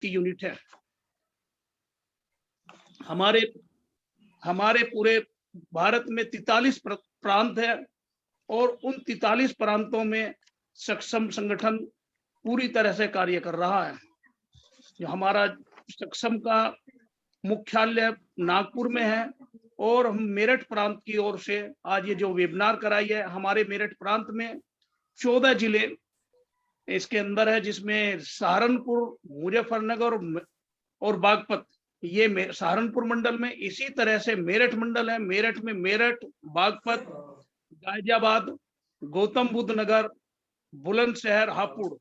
की यूनिट है। हमारे पूरे भारत में 43 प्रांत है और उन 43 प्रांतों में सक्षम संगठन पूरी तरह से कार्य कर रहा है। जो हमारा सक्षम का मुख्यालय नागपुर में है और हम मेरठ प्रांत की ओर से आज ये जो वेबिनार कराई है, हमारे मेरठ प्रांत में 14 जिले इसके अंदर है, जिसमें सहारनपुर, मुजफ्फरनगर और बागपत ये सहारनपुर मंडल में, इसी तरह से मेरठ मंडल है। मेरठ में मेरठ, बागपत, गाजियाबाद, गौतम बुद्ध नगर, बुलंदशहर, हापुड़,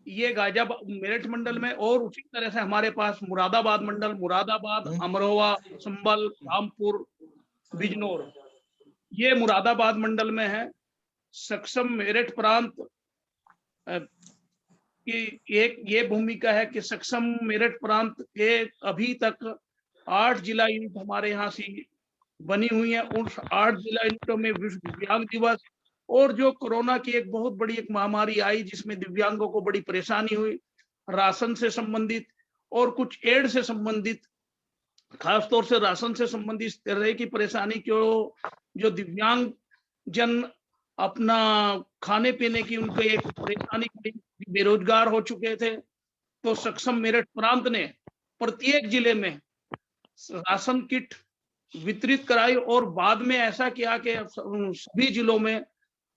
ये गाजियाबाद मेरठ मंडल में। और उसी तरह से हमारे पास मुरादाबाद मंडल, मुरादाबाद, अमरोहा, संभल, रामपुर, बिजनौर, ये मुरादाबाद मंडल में है। सक्षम मेरठ प्रांत की एक ये भूमिका है कि सक्षम मेरठ प्रांत के अभी तक 8 जिला यूनिट हमारे यहाँ से बनी हुई है। उन 8 जिला यूनिटों में विश्व दिव्यांग दिवस और जो कोरोना की एक बहुत बड़ी एक महामारी आई, जिसमें दिव्यांगों को बड़ी परेशानी हुई, राशन से संबंधित और कुछ एड से संबंधित, खासतौर से राशन से संबंधित इस तरह की परेशानी क्यों, जो दिव्यांग जन अपना खाने पीने की उनको एक परेशानी, बेरोजगार हो चुके थे, तो सक्षम मेरठ प्रांत ने प्रत्येक जिले में राशन किट वितरित कराई और बाद में ऐसा किया कि सभी जिलों में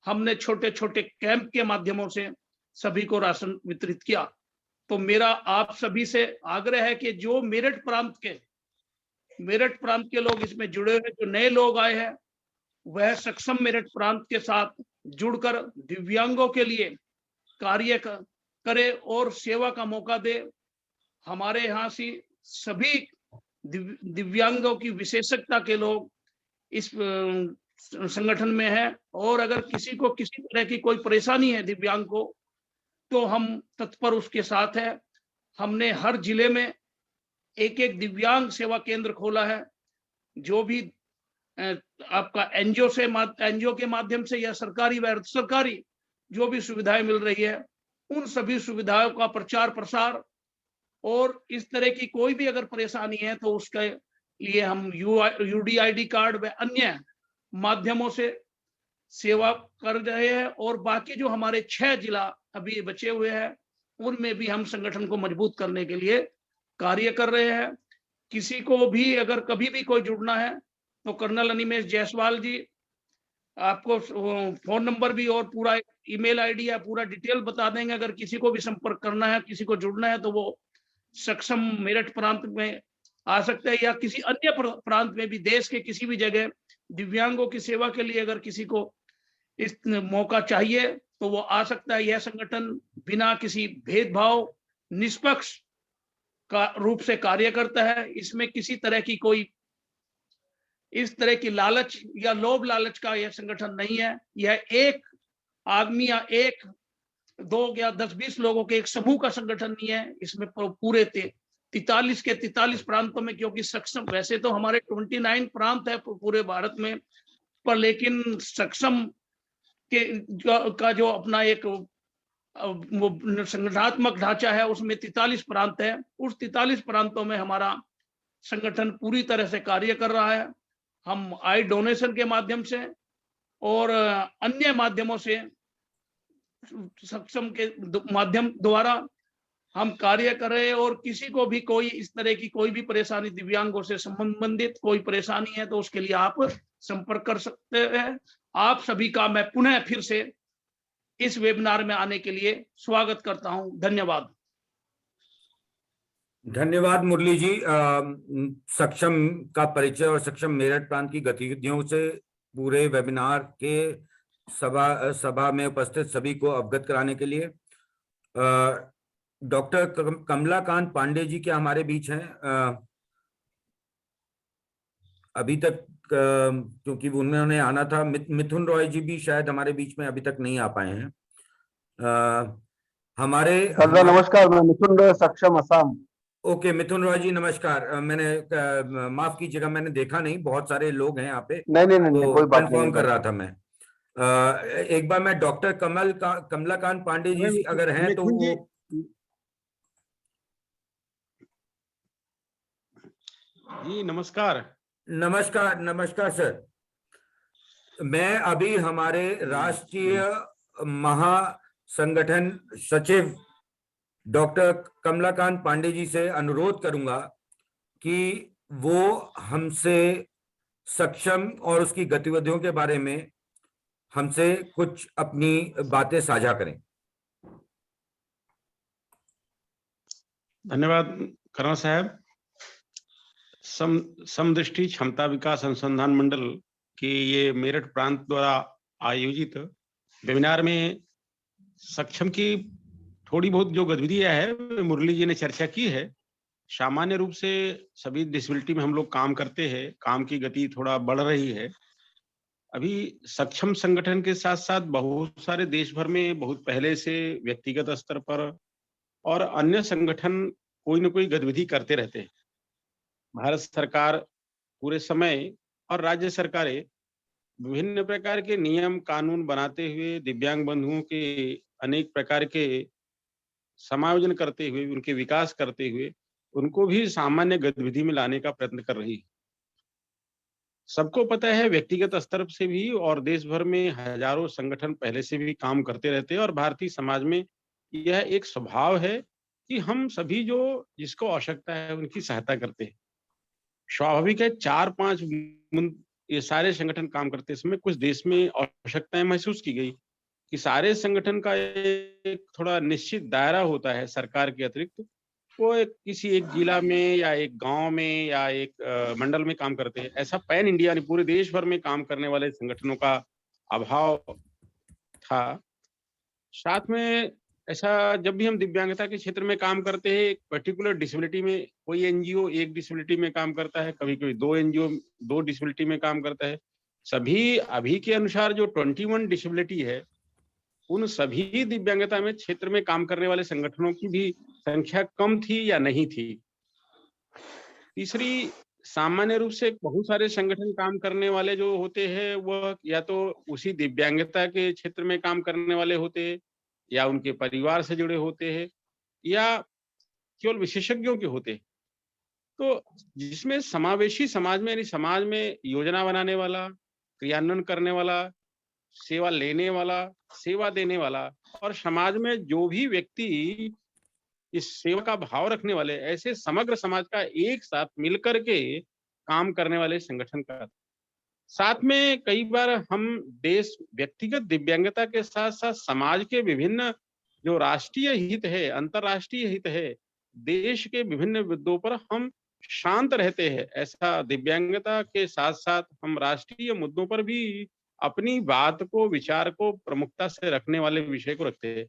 हमने छोटे छोटे कैंप के माध्यमों से सभी को राशन वितरित किया। तो मेरा आप सभी से आग्रह है कि जो मेरठ प्रांत के लोग इसमें जुड़े हुए, जो नए लोग आए हैं, वह सक्षम मेरठ प्रांत के साथ जुड़कर दिव्यांगों के लिए कार्य करे और सेवा का मौका दे। हमारे यहाँ से सभी दिव्यांगों की विशेषज्ञता के लोग इस संगठन में है और अगर किसी को किसी तरह की कोई परेशानी है दिव्यांग को, तो हम तत्पर उसके साथ है। हमने हर जिले में एक एक दिव्यांग सेवा केंद्र खोला है। जो भी आपका एनजीओ के माध्यम से या सरकारी व अर्ध सरकारी जो भी सुविधाएं मिल रही है, उन सभी सुविधाओं का प्रचार प्रसार, और इस तरह की कोई भी अगर परेशानी है तो उसके लिए हम यूडीआईडी कार्ड व अन्य माध्यमों से सेवा कर रहे हैं। और बाकी जो हमारे 6 जिला अभी बचे हुए हैं, उनमें भी हम संगठन को मजबूत करने के लिए कार्य कर रहे हैं। किसी को भी अगर कभी भी कोई जुड़ना है तो कर्नल अनिमेष जायसवाल जी आपको फोन नंबर भी और पूरा ईमेल आईडी या पूरा डिटेल बता देंगे। अगर किसी को भी संपर्क करना है, किसी को जुड़ना है, तो वो सक्षम मेरठ प्रांत में आ सकते हैं या किसी अन्य प्रांत में भी, देश के किसी भी जगह दिव्यांगों की सेवा के लिए अगर किसी को इस मौका चाहिए तो वो आ सकता है। यह संगठन बिना किसी भेदभाव निष्पक्ष का रूप से कार्य करता है। इसमें किसी तरह की कोई इस तरह की लालच या लोभ लालच का यह संगठन नहीं है। यह एक आदमी या एक दो या 10-20 लोगों के एक समूह का संगठन नहीं है। इसमें पूरे 43 के 43 प्रांतों में, क्योंकि सक्षम वैसे तो हमारे 29 प्रांत है पूरे भारत में, पर लेकिन सक्षम के का जो अपना एक वो संगठनात्मक ढांचा है, उसमें 43 प्रांत है। उस 43 प्रांतों में हमारा संगठन पूरी तरह से कार्य कर रहा है। हम आई डोनेशन के माध्यम से और अन्य माध्यमों से, सक्षम के माध्यम द्वारा हम कार्य कर रहे हैं। और किसी को भी कोई इस तरह की कोई भी परेशानी, दिव्यांगों से संबंधित कोई परेशानी है, तो उसके लिए आप संपर्क कर सकते हैं। आप सभी का मैं पुनः फिर से इस वेबिनार में आने के लिए स्वागत करता हूं। धन्यवाद। धन्यवाद मुरली जी। सक्षम का परिचय और सक्षम मेरठ प्रांत की गतिविधियों से पूरे वेबिनार के सभा में उपस्थित सभी को अवगत कराने के लिए डॉक्टर कमलाकांत पांडे जी क्या हमारे बीच हैं? अभी तक क्योंकि उन्होंने आना था। मिथुन रॉय जी भी शायद हमारे बीच में अभी तक नहीं आ पाए हैं। नमस्कार, मैं मिथुन रॉय, सक्षम असम। ओके मिथुन रॉय जी नमस्कार। मैंने माफ कीजिएगा, मैंने देखा नहीं, बहुत सारे लोग हैं यहाँ पे। नहीं, कोई बात नहीं। कंफर्म कर रहा था मैं। एक बार मैं डॉक्टर कमलाकांत पांडे जी अगर हैं तो वो जी नमस्कार। नमस्कार, नमस्कार सर। मैं अभी हमारे राष्ट्रीय महासंगठन सचिव डॉक्टर कमलाकांत पांडे जी से अनुरोध करूंगा कि वो हमसे सक्षम और उसकी गतिविधियों के बारे में हमसे कुछ अपनी बातें साझा करें। धन्यवाद कर्नल साहब। समदृष्टि क्षमता विकास अनुसंधान मंडल के ये मेरठ प्रांत द्वारा आयोजित वेबिनार में सक्षम की थोड़ी बहुत जो गतिविधियां है मुरली जी ने चर्चा की है। सामान्य रूप से सभी डिसेबिलिटी में हम लोग काम करते हैं, काम की गति थोड़ा बढ़ रही है। अभी सक्षम संगठन के साथ साथ बहुत सारे देश भर में बहुत पहले से व्यक्तिगत स्तर पर और अन्य संगठन कोई न कोई गतिविधि करते रहते हैं। भारत सरकार पूरे समय और राज्य सरकारें विभिन्न प्रकार के नियम कानून बनाते हुए दिव्यांग बंधुओं के अनेक प्रकार के समायोजन करते हुए, उनके विकास करते हुए उनको भी सामान्य गतिविधि में लाने का प्रयत्न कर रही है। सबको पता है व्यक्तिगत स्तर से भी और देश भर में हजारों संगठन पहले से भी काम करते रहते हैं और भारतीय समाज में यह एक स्वभाव है कि हम सभी जो जिसको आवश्यकता है उनकी सहायता करते हैं। स्वाभाविक है 4-5 ये सारे संगठन काम करते समय कुछ देश में आवश्यकताएं महसूस की गई कि सारे संगठन का एक थोड़ा निश्चित दायरा होता है सरकार के अतिरिक्त। वो किसी एक जिला में या एक गांव में या एक मंडल में काम करते हैं। ऐसा पैन इंडिया यानी पूरे देश भर में काम करने वाले संगठनों का अभाव था। साथ में ऐसा जब भी हम दिव्यांगता के क्षेत्र में काम करते हैं, एक पर्टिकुलर डिसेबिलिटी में कोई एनजीओ एक डिसेबिलिटी में काम करता है, कभी-कभी 2 एनजीओ 2 डिसेबिलिटी में काम करता है। सभी अभी के अनुसार जो 21 डिसेबिलिटी है, उन सभी दिव्यांगता में क्षेत्र में काम करने वाले संगठनों की भी संख्या कम थी या नहीं थी। तीसरी, सामान्य रूप से बहुत सारे संगठन काम करने वाले जो होते हैं, वह या तो उसी दिव्यांगता के क्षेत्र में काम करने वाले होते हैं या उनके परिवार से जुड़े होते हैं या केवल विशेषज्ञों के होते हैं। तो जिसमें समावेशी समाज में यानी समाज में योजना बनाने वाला, क्रियान्वयन करने वाला, सेवा लेने वाला, सेवा देने वाला और समाज में जो भी व्यक्ति इस सेवा का भाव रखने वाले ऐसे समग्र समाज का एक साथ मिलकर के काम करने वाले संगठन का। साथ में कई बार हम देश व्यक्तिगत दिव्यांगता के साथ साथ समाज के विभिन्न जो राष्ट्रीय हित है, अंतर्राष्ट्रीय हित है, देश के विभिन्न मुद्दों पर हम शांत रहते हैं। ऐसा दिव्यांगता के साथ साथ हम राष्ट्रीय मुद्दों पर भी अपनी बात को, विचार को प्रमुखता से रखने वाले विषय को रखते हैं।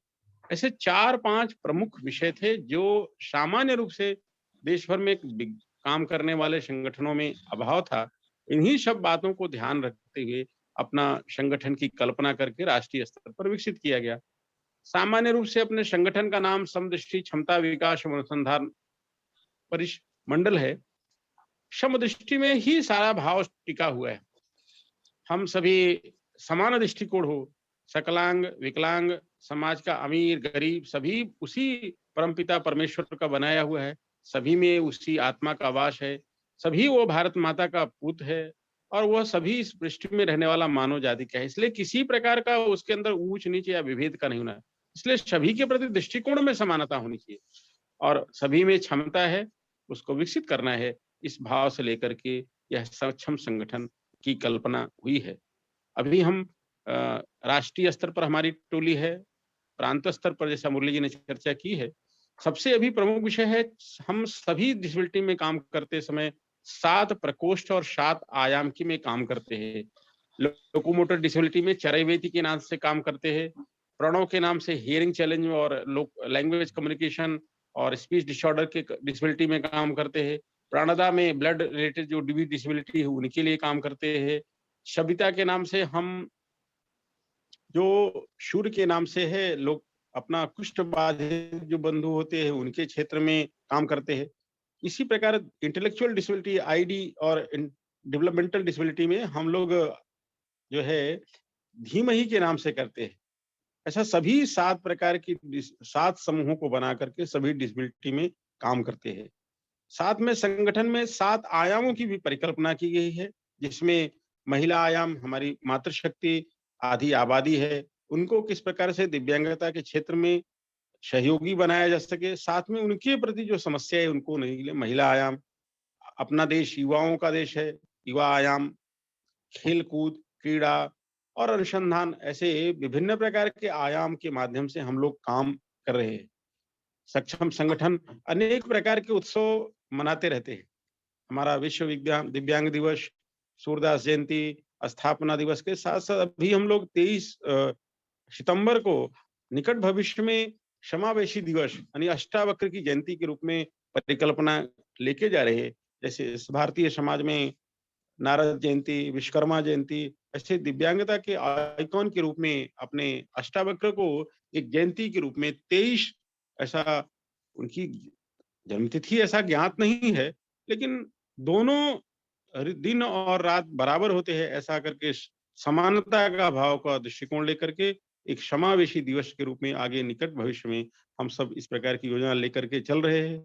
ऐसे 4-5 प्रमुख विषय थे जो सामान्य रूप से देश भर में काम करने वाले संगठनों में अभाव था। इन्हीं सब बातों को ध्यान रखते हुए अपना संगठन की कल्पना करके राष्ट्रीय स्तर पर विकसित किया गया। सामान्य रूप से अपने संगठन का नाम समदृष्टि क्षमता विकास अनुसंधान मंडल है। समदृष्टि में ही सारा भाव टिका हुआ है। हम सभी समान दृष्टिकोण हो, सकलांग विकलांग समाज का अमीर गरीब सभी उसी परमपिता परमेश्वर का बनाया हुआ है। सभी में उसी आत्मा का वास है। सभी वो भारत माता का पुत्र है और वह सभी इस पृथ्वी में रहने वाला मानव जाति का है। इसलिए किसी प्रकार का उसके अंदर ऊंच नीच या विभेद का नहीं होना है। इसलिए सभी के प्रति दृष्टिकोण में समानता होनी चाहिए और सभी में क्षमता है, उसको विकसित करना है। इस भाव से लेकर के यह सक्षम संगठन की कल्पना हुई है। अभी हम राष्ट्रीय स्तर पर हमारी टोली है, प्रांत स्तर पर जैसा मुरली जी ने चर्चा की है। सबसे अभी प्रमुख विषय है, हम सभी डिसेबिलिटी में काम करते समय 7 प्रकोष्ठ और 7 आयाम की में काम करते हैं। लोकोमोटर डिसेबिलिटी में चरैवेति के नाम से काम करते हैं। प्रणव के नाम से हियरिंग चैलेंज और लैंग्वेज कम्युनिकेशन और स्पीच डिसऑर्डर के डिसेबिलिटी में काम करते हैं। प्राणदा में ब्लड रिलेटेड जो डिसेबिलिटी है उनके लिए काम करते हैं। सविता के नाम से हम जो शूर के नाम से है लोग अपना कुष्ठ बाधित जो बंधु होते हैं उनके क्षेत्र में काम करते हैं। इसी प्रकार इंटेलेक्चुअल डिसेबिलिटी आईडी और डेवलपमेंटल डिसेबिलिटी में हम लोग जो है धीमही के नाम से करते हैं। ऐसा सभी 7 प्रकार की 7 समूहों को बना करके सभी डिसेबिलिटी में काम करते हैं। साथ में संगठन में 7 आयामों की भी परिकल्पना की गई है, जिसमें महिला आयाम, हमारी मातृशक्ति, आधी आबादी है, उनको किस प्रकार से दिव्यांगता के क्षेत्र में सहयोगी बनाया जा सके, साथ में उनके प्रति जो समस्या है उनको नहीं ले। महिला आयाम, अपना देश युवाओं का देश है, युवा आयाम, खेल कूद, क्रीड़ा और अनुसंधान, ऐसे विभिन्न प्रकार के आयाम के माध्यम से हम लोग काम कर रहे हैं। सक्षम संगठन अनेक प्रकार के उत्सव मनाते रहते हैं। हमारा विश्व दिव्यांग दिवस, सूरदास जयंती, स्थापना दिवस के साथ साथ अभी हम लोग 23 सितंबर को निकट भविष्य में समावेशी दिवस यानी अष्टावक्र की जयंती के रूप में परिकल्पना लेके जा रहे हैं। जैसे भारतीय समाज में नारद जयंती, विश्वकर्मा जयंती, ऐसे दिव्यांगता के आइकॉन के रूप में अपने अष्टावक्र को एक जयंती के रूप में 23, ऐसा उनकी जन्मतिथि ऐसा ज्ञात नहीं है, लेकिन दोनों दिन और रात बराबर होते हैं, ऐसा करके समानता का भाव का दृष्टिकोण लेकर के एक समावेशी दिवस के रूप में आगे निकट भविष्य में हम सब इस प्रकार की योजना लेकर के चल रहे हैं।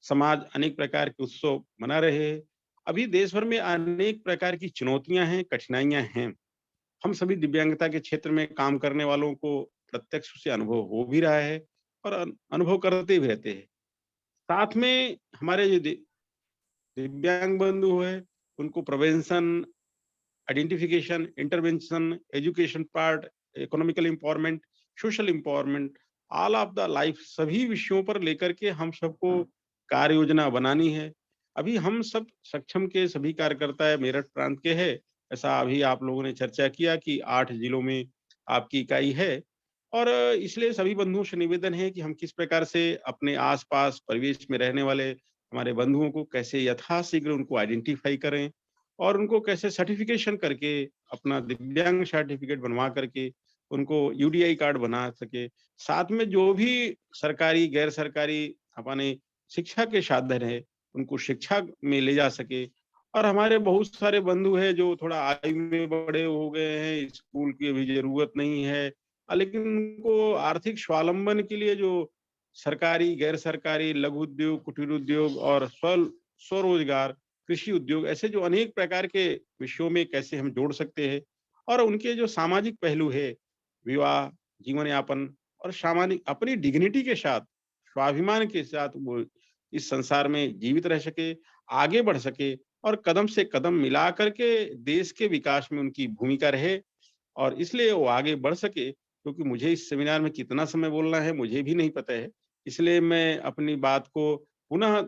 समाज अनेक प्रकार के उत्सव मना रहे हैं। अभी देश भर में अनेक प्रकार की चुनौतियां हैं, कठिनाइयां हैं। हम सभी दिव्यांगता के क्षेत्र में काम करने वालों को प्रत्यक्ष से अनुभव हो भी रहा है और अनुभव करते भी रहते हैं। साथ में हमारे जो दिव्यांग बंधु है, उनको prevention, identification, intervention, education part, economical empowerment, social empowerment, all of the life, सभी विषयों पर लेकर के हम सबको कार्य योजना बनानी है। अभी हम सब सक्षम के सभी कार्यकर्ता मेरठ प्रांत के हैं, ऐसा अभी आप लोगों ने चर्चा किया कि 8 जिलों में आपकी इकाई है, और इसलिए सभी बंधुओं से निवेदन है कि हम किस प्रकार से अपने आसपास परिवेश में रहने वाले हमारे बंधुओं को कैसे यथाशीघ्र उनको आइडेंटिफाई करें और उनको कैसे सर्टिफिकेशन करके अपना दिव्यांग सर्टिफिकेट बनवा करके उनको यूडीआई कार्ड बना सके। साथ में जो भी सरकारी गैर सरकारी अपने शिक्षा के साधन है उनको शिक्षा में ले जा सके। और हमारे बहुत सारे बंधु हैं जो थोड़ा आयु में बड़े हो गए हैं, स्कूल की भी जरूरत नहीं है, लेकिन उनको आर्थिक स्वावलंबन के लिए जो सरकारी गैर सरकारी लघु उद्योग, कुटीर उद्योग और स्वरोजगार, कृषि उद्योग, ऐसे जो अनेक प्रकार के विषयों में कैसे हम जोड़ सकते हैं और उनके जो सामाजिक पहलू है, विवाह, जीवन यापन और सामाजिक अपनी डिग्निटी के साथ, स्वाभिमान के साथ वो इस संसार में जीवित रह सके, आगे बढ़ सके और कदम से कदम मिला करके देश के विकास में उनकी भूमिका रहे। और इसलिए वो आगे बढ़ सके, क्योंकि मुझे इस सेमिनार में कितना समय बोलना है मुझे भी नहीं पता है। इसलिए मैं अपनी बात को पुनः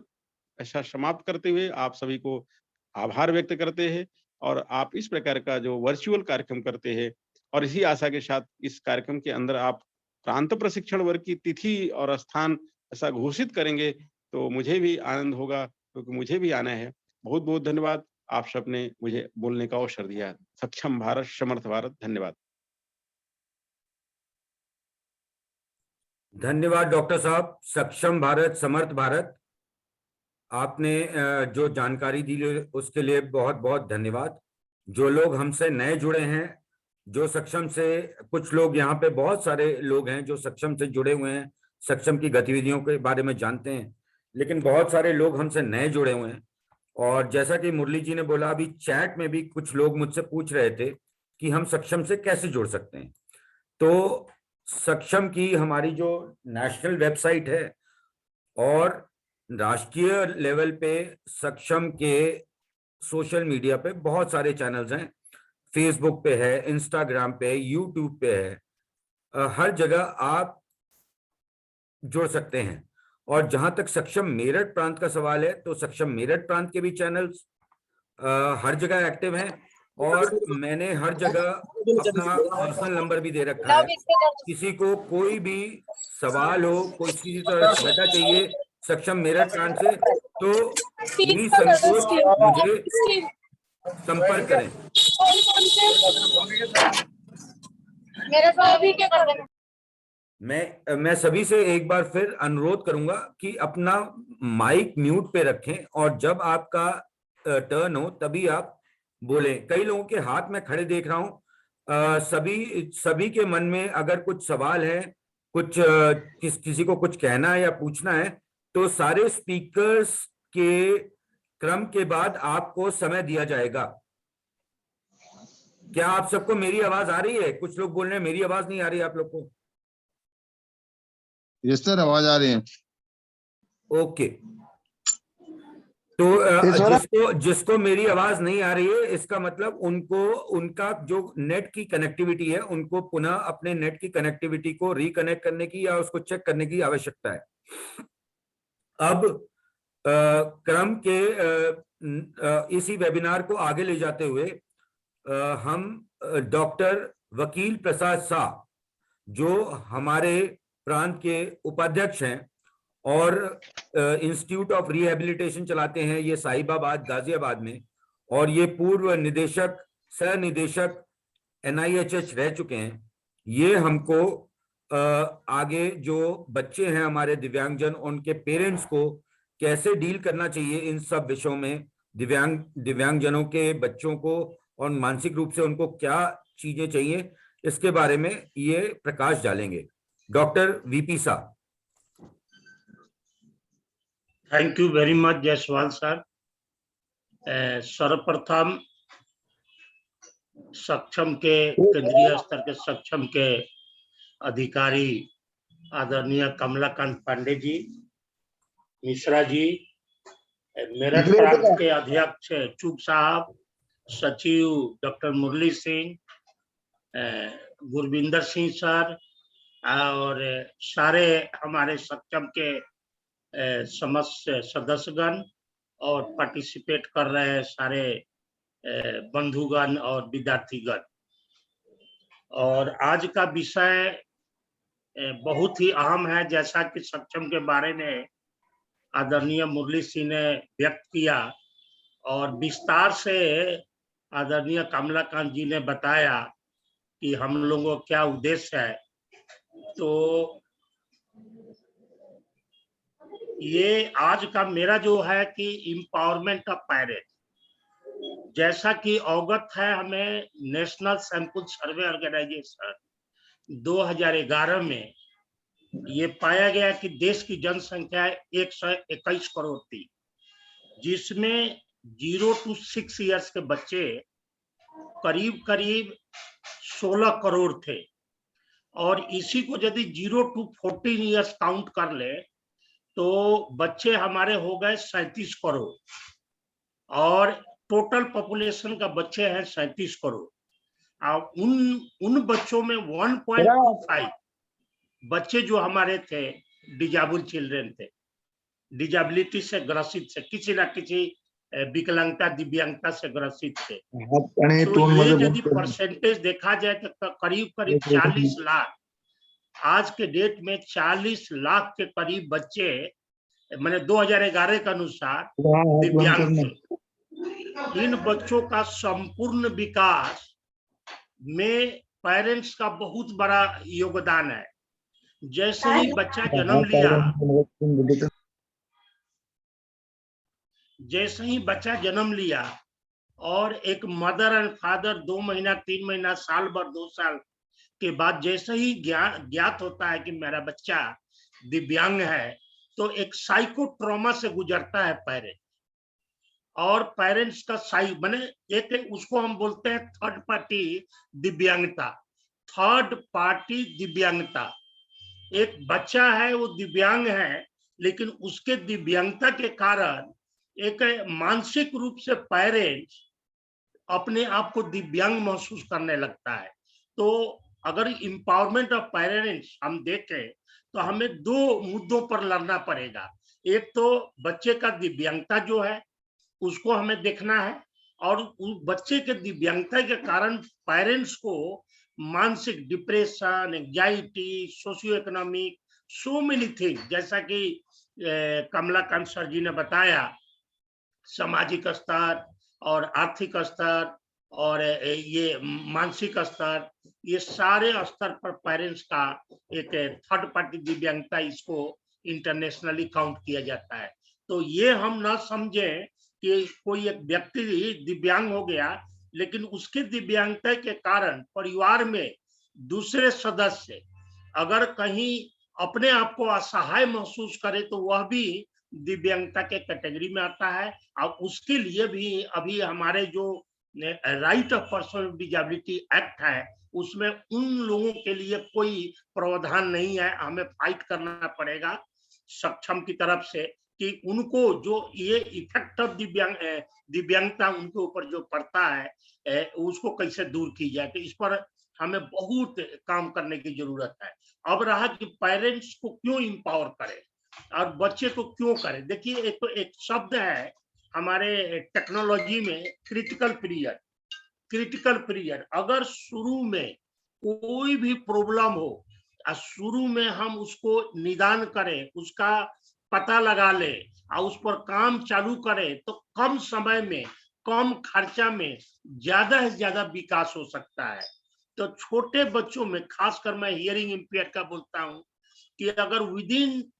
ऐसा समाप्त करते हुए आप सभी को आभार व्यक्त करते हैं और आप इस प्रकार का जो वर्चुअल कार्यक्रम करते हैं और इसी आशा के साथ इस कार्यक्रम के अंदर आप प्रांत प्रशिक्षण वर्ग की तिथि और स्थान ऐसा घोषित करेंगे तो मुझे भी आनंद होगा, क्योंकि मुझे भी आना है। बहुत बहुत धन्यवाद, आप सबने मुझे बोलने का अवसर दिया। सक्षम भारत, समर्थ भारत। धन्यवाद। धन्यवाद डॉक्टर साहब। सक्षम भारत, समर्थ भारत, आपने जो जानकारी दी उसके लिए बहुत बहुत धन्यवाद। जो लोग हमसे नए जुड़े हैं, जो सक्षम से, कुछ लोग यहाँ पे बहुत सारे लोग हैं जो सक्षम से जुड़े हुए हैं, सक्षम की गतिविधियों के बारे में जानते हैं, लेकिन बहुत सारे लोग हमसे नए जुड़े हुए हैं। और जैसा कि मुरली जी ने बोला, अभी चैट में भी कुछ लोग मुझसे पूछ रहे थे कि हम सक्षम से कैसे जुड़ सकते हैं। तो सक्षम की हमारी जो नेशनल वेबसाइट है और राष्ट्रीय लेवल पे सक्षम के सोशल मीडिया पे बहुत सारे चैनल्स हैं, फेसबुक पे है, इंस्टाग्राम पे, यूट्यूब पे है, हर जगह आप जुड़ सकते हैं। और जहां तक सक्षम मेरठ प्रांत का सवाल है, तो सक्षम मेरठ प्रांत के भी चैनल्स हर जगह एक्टिव हैं और मैंने हर जगह अपना पर्सनल नंबर भी दे रखा है। किसी को कोई भी सवाल हो, कोई किसी तरह सहायता चाहिए सक्षम मेरठ प्रांत से, तो निसंकोच मुझे संपर्क करें। मैं सभी से एक बार फिर अनुरोध करूंगा कि अपना माइक म्यूट पे रखें और जब आपका टर्न हो तभी आप बोलें। कई लोगों के हाथ में खड़े देख रहा हूं। सभी के मन में अगर कुछ सवाल है, कुछ किसी को कुछ कहना है या पूछना है, तो सारे स्पीकर्स के क्रम के बाद आपको समय दिया जाएगा। क्या आप सबको मेरी आवाज आ रही है? कुछ लोग बोल रहे हैं मेरी आवाज नहीं आ रही आप लोग को। यस सर, आवाज आ रही है। ओके, तो जिसको मेरी आवाज नहीं आ रही है, इसका मतलब उनका जो नेट की कनेक्टिविटी है, उनको पुनः अपने नेट की कनेक्टिविटी को रिकनेक्ट करने की या उसको चेक करने की आवश्यकता है। अब क्रम के इसी वेबिनार को आगे ले जाते हुए हम डॉक्टर वकील प्रसाद शाह, जो हमारे प्रांत के उपाध्यक्ष हैं और इंस्टीट्यूट ऑफ रिहेबिलिटेशन चलाते हैं ये साहिबाबाद गाजियाबाद में, और ये पूर्व निदेशक सह निदेशक NIHH रह चुके हैं। ये हमको आगे जो बच्चे हैं हमारे दिव्यांगजन, उनके पेरेंट्स को कैसे डील करना चाहिए इन सब विषयों में, दिव्यांगजनों के बच्चों को और मानसिक रूप से उनको क्या चीजें चाहिए, इसके बारे में ये प्रकाश डालेंगे। Doctor VP Shah. Thank you very much Jaiswal sir. सर्वप्रथम सक्षम के केंद्रीय स्तर के सक्षम के अधिकारी आदरणीय कमलाकांत पांडे जी, मिश्रा जी, मेरठ प्रांत के अध्यक्ष चुग साहब, सचिव डॉक्टर मुरली सिंह, गुरविंदर सिंह सर और सारे हमारे सक्षम के समस्त सदस्यगण और पार्टिसिपेट कर रहे हैं सारे बंधुगण और विद्यार्थीगण। और आज का विषय बहुत ही अहम है, जैसा कि सक्षम के बारे में आदरणीय मुरली सिंह ने व्यक्त किया और विस्तार से आदरणीय कमलाकांत जी ने बताया कि हम लोगों का क्या उद्देश्य है। तो ये आज का मेरा जो है कि एम्पावरमेंट ऑफ पेरेंट्स, जैसा कि अवगत है हमें, नेशनल सैंपल सर्वे ऑर्गेनाइजेशन 2011 में ये पाया गया कि देश की जनसंख्या 121 करोड़ थी, जिसमें 0 to 6 इयर्स के बच्चे करीब करीब 16 करोड़ थे, और इसी को यदि 0 to 14 इयर्स काउंट कर ले तो बच्चे हमारे हो गए 37 करोड़, और टोटल पॉपुलेशन का बच्चे हैं 37 करोड़। और उन बच्चों में 1.25 बच्चे जो हमारे थे डिजेबल चिल्ड्रेन थे, डिजेबिलिटी से ग्रसित से, किसी ना किसी विकलांगता दिव्यांगता से ग्रसित थे। तो ये यदि परसेंटेज देखा जाए तो करीब करीब 40 लाख, आज के डेट में 40 लाख के करीब बच्चे, मैंने 2011 के अनुसार दिव्यांग थे। इन बच्चों का संपूर्ण विकास में पेरेंट्स का बहुत बड़ा योगदान है। जैसे ही बच्चा जन्म लिया और एक मदर एंड फादर 2 महीना 3 महीना साल भर 2 साल के बाद जैसे ही ज्ञात होता है कि मेरा बच्चा दिव्यांग है, तो एक साइको ट्रॉमा से गुजरता है पेरेंट, और पेरेंट्स का बने एक उसको हम बोलते हैं थर्ड पार्टी दिव्यांगता। थर्ड पार्टी दिव्यांगता, एक बच्चा है वो दिव्यांग है, लेकिन उसके दिव्यांगता के कारण एक मानसिक रूप से पेरेंट्स अपने आप को दिव्यांग महसूस करने लगता है। तो अगर एम्पावरमेंट ऑफ पेरेंट्स हम देखें तो हमें 2 मुद्दों पर लड़ना पड़ेगा। एक तो बच्चे का दिव्यांगता जो है उसको हमें देखना है, और उस बच्चे के दिव्यांगता के कारण पेरेंट्स को मानसिक depression, anxiety, socio economic, so many things, जैसा कि कमलाकांत सर जी ने बताया, सामाजिक स्तर और आर्थिक स्तर और ये मानसिक स्तर, ये सारे स्तर पर पेरेंट्स का एक थर्ड पार्टी दिव्यांगता, इसको इंटरनेशनली काउंट किया जाता है। तो ये हम ना समझें कि कोई एक व्यक्ति दिव्यांग हो गया, लेकिन उसके दिव्यांगता के कारण परिवार में दूसरे सदस्य अगर कहीं अपने आप को असहाय महसूस करे तो वह भी दिव्यांगता के कैटेगरी में आता है। और उसके लिए भी अभी हमारे जो right of person with disability act है उसमें उन लोगों के लिए कोई प्रावधान नहीं है। हमें फाइट करना पड़ेगा सक्षम की तरफ से कि उनको जो ये इफेक्ट ऑफ दिव्यांगता उनके ऊपर जो पड़ता है उसको कैसे दूर की जाए। तो इस पर हमें बहुत काम करने की जरूरत है। अब रहा कि पेरेंट्स को क्यों इंपावर करें और बच्चे को क्यों करें। देखिए एक तो एक शब्द है हमारे टेक्नोलॉजी में क्रिटिकल पीरियड। क्रिटिकल पीरियड अगर शुरू में कोई भी प्रॉब्लम हो और शुरू में हम उसको निदान करें, उसका पता लगा ले और उस पर काम चालू करें तो कम समय में कम खर्चा में ज्यादा से ज्यादा विकास हो सकता है। तो छोटे बच्चों में खासकर मैं हियरिंग इम्पेयर्ड का बोलता हूं कि अगर विदिन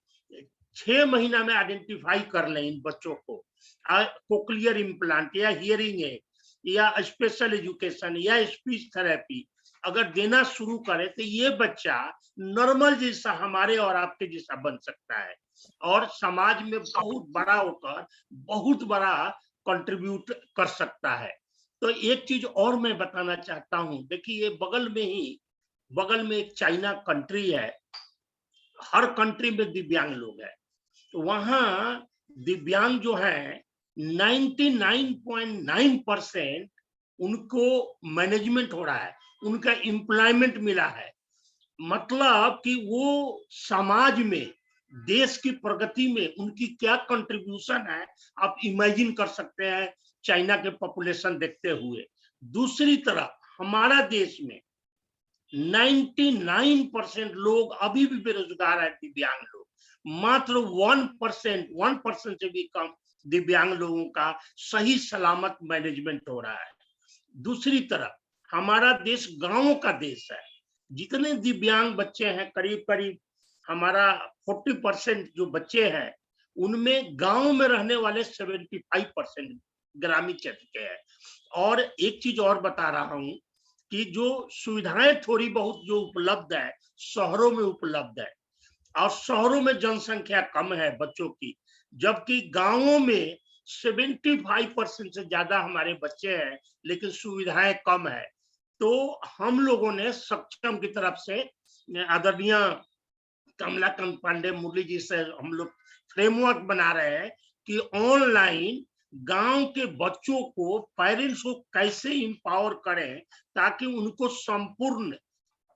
6 महीना में आइडेंटिफाई कर लें इन बच्चों को कोक्लियर इम्प्लांट या हियरिंग एड या स्पेशल एजुकेशन या स्पीच थेरेपी अगर देना शुरू करे तो ये बच्चा नॉर्मल जैसा हमारे और आपके जैसा बन सकता है और समाज में बहुत बड़ा होकर बहुत बड़ा कंट्रीब्यूट कर सकता है। तो एक चीज और मैं बताना चाहता हूं, देखिए बगल में एक चाइना कंट्री है। हर कंट्री में दिव्यांग लोग हैं। तो वहां दिव्यांग जो है 99.9% उनको मैनेजमेंट हो रहा है, उनका एम्प्लॉयमेंट मिला है। मतलब कि वो समाज में देश की प्रगति में उनकी क्या कंट्रीब्यूशन है आप इमेजिन कर सकते हैं चाइना के पॉपुलेशन देखते हुए। दूसरी तरफ हमारा देश में 99% लोग अभी भी बेरोजगार है, दिव्यांग लोग। मात्र 1% से भी कम दिव्यांग लोगों का सही सलामत मैनेजमेंट हो रहा है। दूसरी तरफ हमारा देश गांवों का देश है। जितने दिव्यांग बच्चे हैं करीब करीब हमारा 40% जो बच्चे हैं उनमें गांव में रहने वाले 75% ग्रामीण क्षेत्र के हैं। और एक चीज और बता रहा हूं कि जो सुविधाएं थोड़ी बहुत जो उपलब्ध है शहरों में उपलब्ध है और शहरों में जनसंख्या कम है बच्चों की, जबकि गांवों में 75% से ज्यादा हमारे बच्चे हैं लेकिन सुविधाएं कम है। तो हम लोगों ने सक्षम की तरफ से आदरणीय कमलाकांत पांडे मुरली जी से हम लोग फ्रेमवर्क बना रहे हैं कि ऑनलाइन गांव के बच्चों को पेरेंट्स को कैसे इंपावर करें ताकि उनको संपूर्ण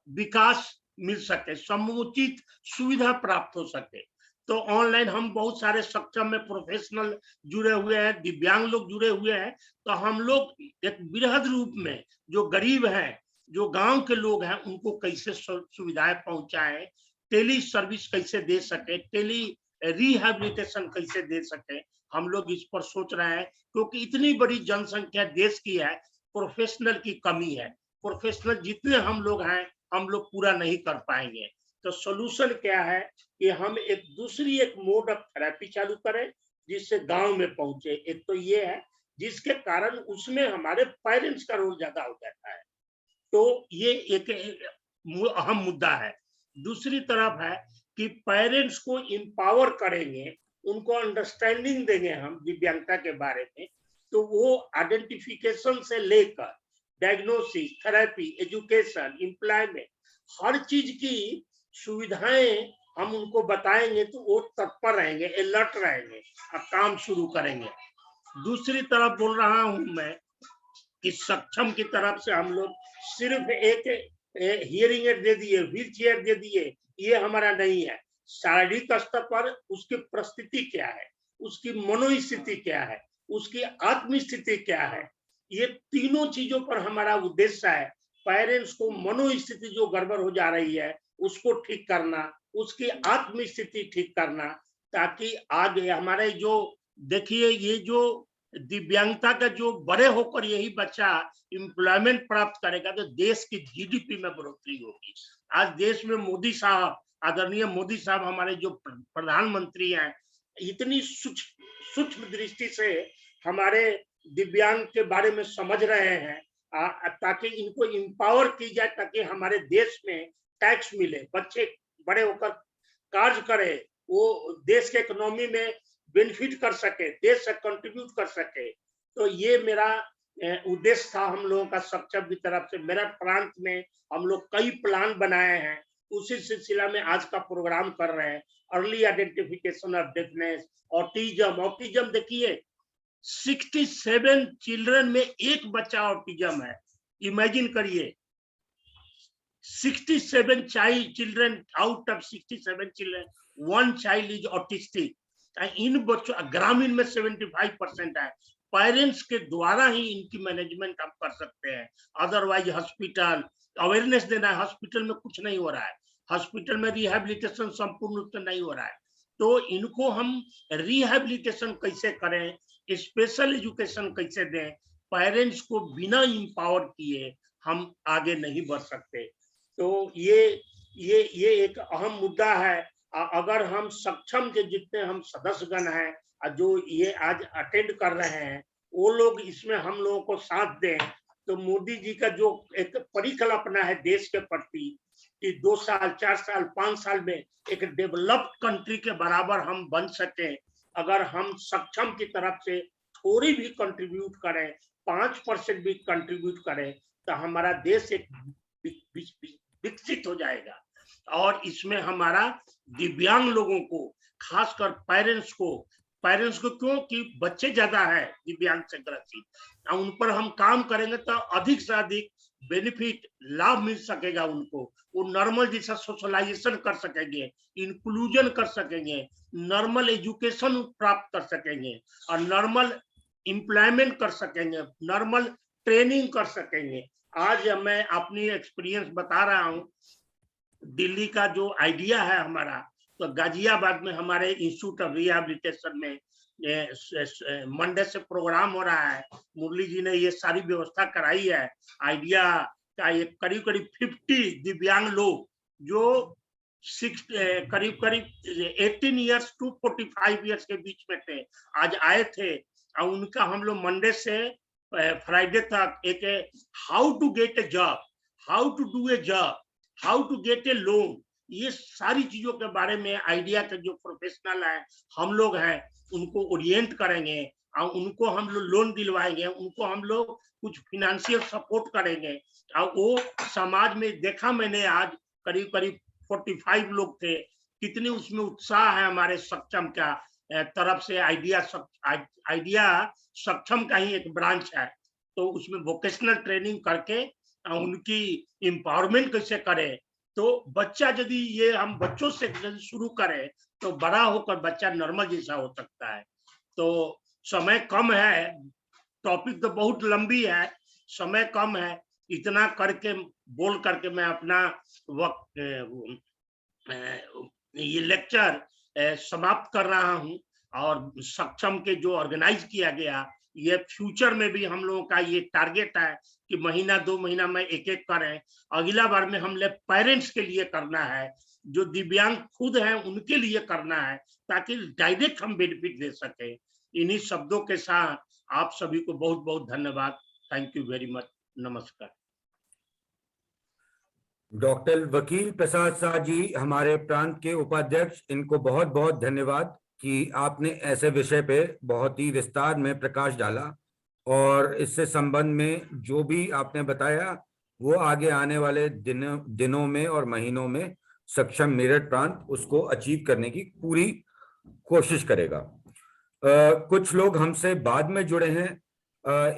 विकास मिल सके, समुचित सुविधा प्राप्त हो सके। तो ऑनलाइन हम बहुत सारे सक्षम में प्रोफेशनल जुड़े हुए हैं, दिव्यांग लोग जुड़े हुए हैं। तो हम लोग एक बृहद रूप में जो गरीब हैं, जो गांव के लोग हैं, उनको कैसे सुविधाएं पहुंचाएं, टेली सर्विस कैसे दे सके, टेली रिहैबिलिटेशन कैसे दे सके, हम लोग इस पर सोच रहे हैं। क्योंकि इतनी बड़ी जनसंख्या देश की है, प्रोफेशनल की कमी है। प्रोफेशनल जितने हम लोग हैं हम लोग पूरा नहीं कर पाएंगे। तो सोल्यूशन क्या है कि हम एक मोड ऑफ थेरेपी चालू करें जिससे गांव में पहुंचे। एक तो ये है जिसके कारण उसमें हमारे पेरेंट्स का रोल ज्यादा हो जाता है। तो ये एक अहम मुद्दा है। दूसरी तरफ है कि पेरेंट्स को इंपावर करेंगे, उनको अंडरस्टैंडिंग देंगे हम दिव्यांगता के बारे में, तो वो आइडेंटिफिकेशन से लेकर डायग्नोसिस, थेरेपी, एजुकेशन, एम्प्लॉयमेंट, हर चीज की सुविधाएं हम उनको बताएंगे तो वो तत्पर रहेंगे, अलर्ट रहेंगे और काम शुरू करेंगे। दूसरी तरफ बोल रहा हूं मैं कि सक्षम की तरफ से हम लोग सिर्फ एक हियरिंग एड दे दिए, व्हील चेयर दे दिए, ये हमारा नहीं है। शारीरिक स्तर पर उसकी परिस्थिति क्या है, उसकी मनोस्थिति क्या है, उसकी आत्मस्थिति क्या है, ये तीनों चीजों पर हमारा उद्देश्य है। पेरेंट्स को मनोस्थिति जो गड़बड़ हो जा रही है उसको ठीक करना, उसकी आत्मस्थिति ठीक करना, ताकि आगे हमारे जो देखिए ये जो दिव्यांगता का जो बड़े होकर यही बच्चा एम्प्लॉयमेंट प्राप्त करेगा तो देश की जीडीपी में बढ़ोतरी होगी। आज देश में मोदी साहब, आदरणीय मोदी साहब हमारे जो प्रधानमंत्री हैं, इतनी सूक्ष्म दृष्टि से हमारे दिव्यांग के बारे में समझ रहे हैं ताकि इनको इंपावर की जाए, ताकि हमारे देश में टैक्स मिले, बच्चे बड़े होकर कार्य करे, वो देश के इकोनॉमी में बेनिफिट कर सके, देश से कंट्रीब्यूट कर सके। तो ये मेरा उद्देश्य था हम लोगों का सक्षम की तरफ से। मेरठ प्रांत में हम लोग कई प्लान बनाए हैं, उसी सिलसिला में आज का प्रोग्राम कर रहे हैं। Early identification of deafness, autism देखिए 67 चिल्ड्रन में एक बच्चा ऑटिज्म है। इमेजिन करिए 67 children out of 67 children 1 child is autistic. इन बच्चों ग्रामीण में 75% है। पेरेंट्स के द्वारा ही इनकी मैनेजमेंट हम कर सकते हैं। अदरवाइज हॉस्पिटल अवेयरनेस देना है, हॉस्पिटल में कुछ नहीं हो रहा है, हॉस्पिटल में रिहैबिलिटेशन संपूर्ण रूप से नहीं हो रहा है। तो इनको हम रिहैबिलिटेशन कैसे करें, स्पेशल एजुकेशन कैसे दें, पेरेंट्स को बिना इंपावर किए हम आगे नहीं बढ़ सकते। तो ये एक अहम मुद्दा है। अगर हम सक्षम के जितने हम सदस्यगण हैं जो ये आज अटेंड कर रहे हैं, वो लोग इसमें हम लोगों को साथ दें, तो मोदी जी का जो एक परिकल्पना है देश के प्रति कि 2 साल 4 साल 5 साल में एक डेवलप्ड कंट्री के बराबर हम बन सके, अगर हम सक्षम की तरफ से थोड़ी भी कंट्रीब्यूट करें, 5% भी कंट्रीब्यूट करें, तो हमारा देश एक विकसित हो जाएगा। और इसमें हमारा दिव्यांग लोगों को, खासकर पेरेंट्स को क्यों कि बच्चे ज्यादा है दिव्यांग से ग्रसित, उन पर हम काम करेंगे तो अधिक से अधिक बेनिफिट लाभ मिल सकेगा उनको। वो नॉर्मल जैसा सोशलाइजेशन कर सकेंगे, इंक्लूजन कर सकेंगे, नॉर्मल एजुकेशन प्राप्त कर सकेंगे और नॉर्मल एम्प्लॉयमेंट कर सकेंगे, नॉर्मल ट्रेनिंग कर सकेंगे। आज मैं अपनी एक्सपीरियंस बता रहा हूँ। दिल्ली का जो आइडिया है हमारा, तो गाजियाबाद में हमारे इंस्टीट्यूट ऑफ रिहैबिलिटेशन में मंडे से प्रोग्राम हो रहा है। मुरली जी ने ये सारी व्यवस्था कराई है। आइडिया का एक करीब 50 दिव्यांग लोग जो करीब 18 इयर्स टू 45 इयर्स के बीच में थे, आज आए थे। और उनका हम लोग मंडे से फ्राइडे तक एक how to get a job, how to do a job, how to get a loan, ये सारी चीजों के बारे में आइडिया के जो प्रोफेशनल है हम लोग हैं उनको ओरिएंट करेंगे और उनको हम लोग लोन दिलवाएंगे, उनको हम लोग कुछ फिनेंशियल सपोर्ट करेंगे। और वो समाज में देखा मैंने, आज करीब 45 लोग थे। कितनी उसमें उत्साह है हमारे सक्षम का तरफ से। आइडिया सक्षम का ही एक ब्रांच है। तो उसमें वोकेशनल ट्रेनिंग करके उनकी एम्पावरमेंट कैसे करें। तो बच्चा यदि ये हम बच्चों से शुरू करें तो बड़ा होकर बच्चा नॉर्मल जैसा हो सकता है। तो समय कम है, टॉपिक तो बहुत लंबी है, समय कम है, इतना करके बोल करके मैं अपना वक्त ये लेक्चर समाप्त कर रहा हूं। और सक्षम के जो ऑर्गेनाइज किया गया, ये फ्यूचर में भी हम लोगों का ये टारगेट है कि महीना 2 महीना में एक करें। अगला बार में हमने पेरेंट्स के लिए करना है, जो दिव्यांग खुद हैं उनके लिए करना है, ताकि डायरेक्ट हम बेनिफिट दे सके। इन्हीं शब्दों के साथ आप सभी को बहुत बहुत धन्यवाद। Thank you very much. नमस्कार। डॉक्टर वकील प्रसाद शाह जी हमारे प्रांत के उपाध्यक्ष, इनको बहुत बहुत धन्यवाद कि आपने ऐसे विषय पे बहुत ही विस्तार में प्रकाश डाला और इससे संबंध में जो भी आपने बताया वो आगे आने वाले दिनों में और महीनों में सक्षम मेरठ प्रांत उसको अचीव करने की पूरी कोशिश करेगा। कुछ लोग हमसे बाद में जुड़े हैं।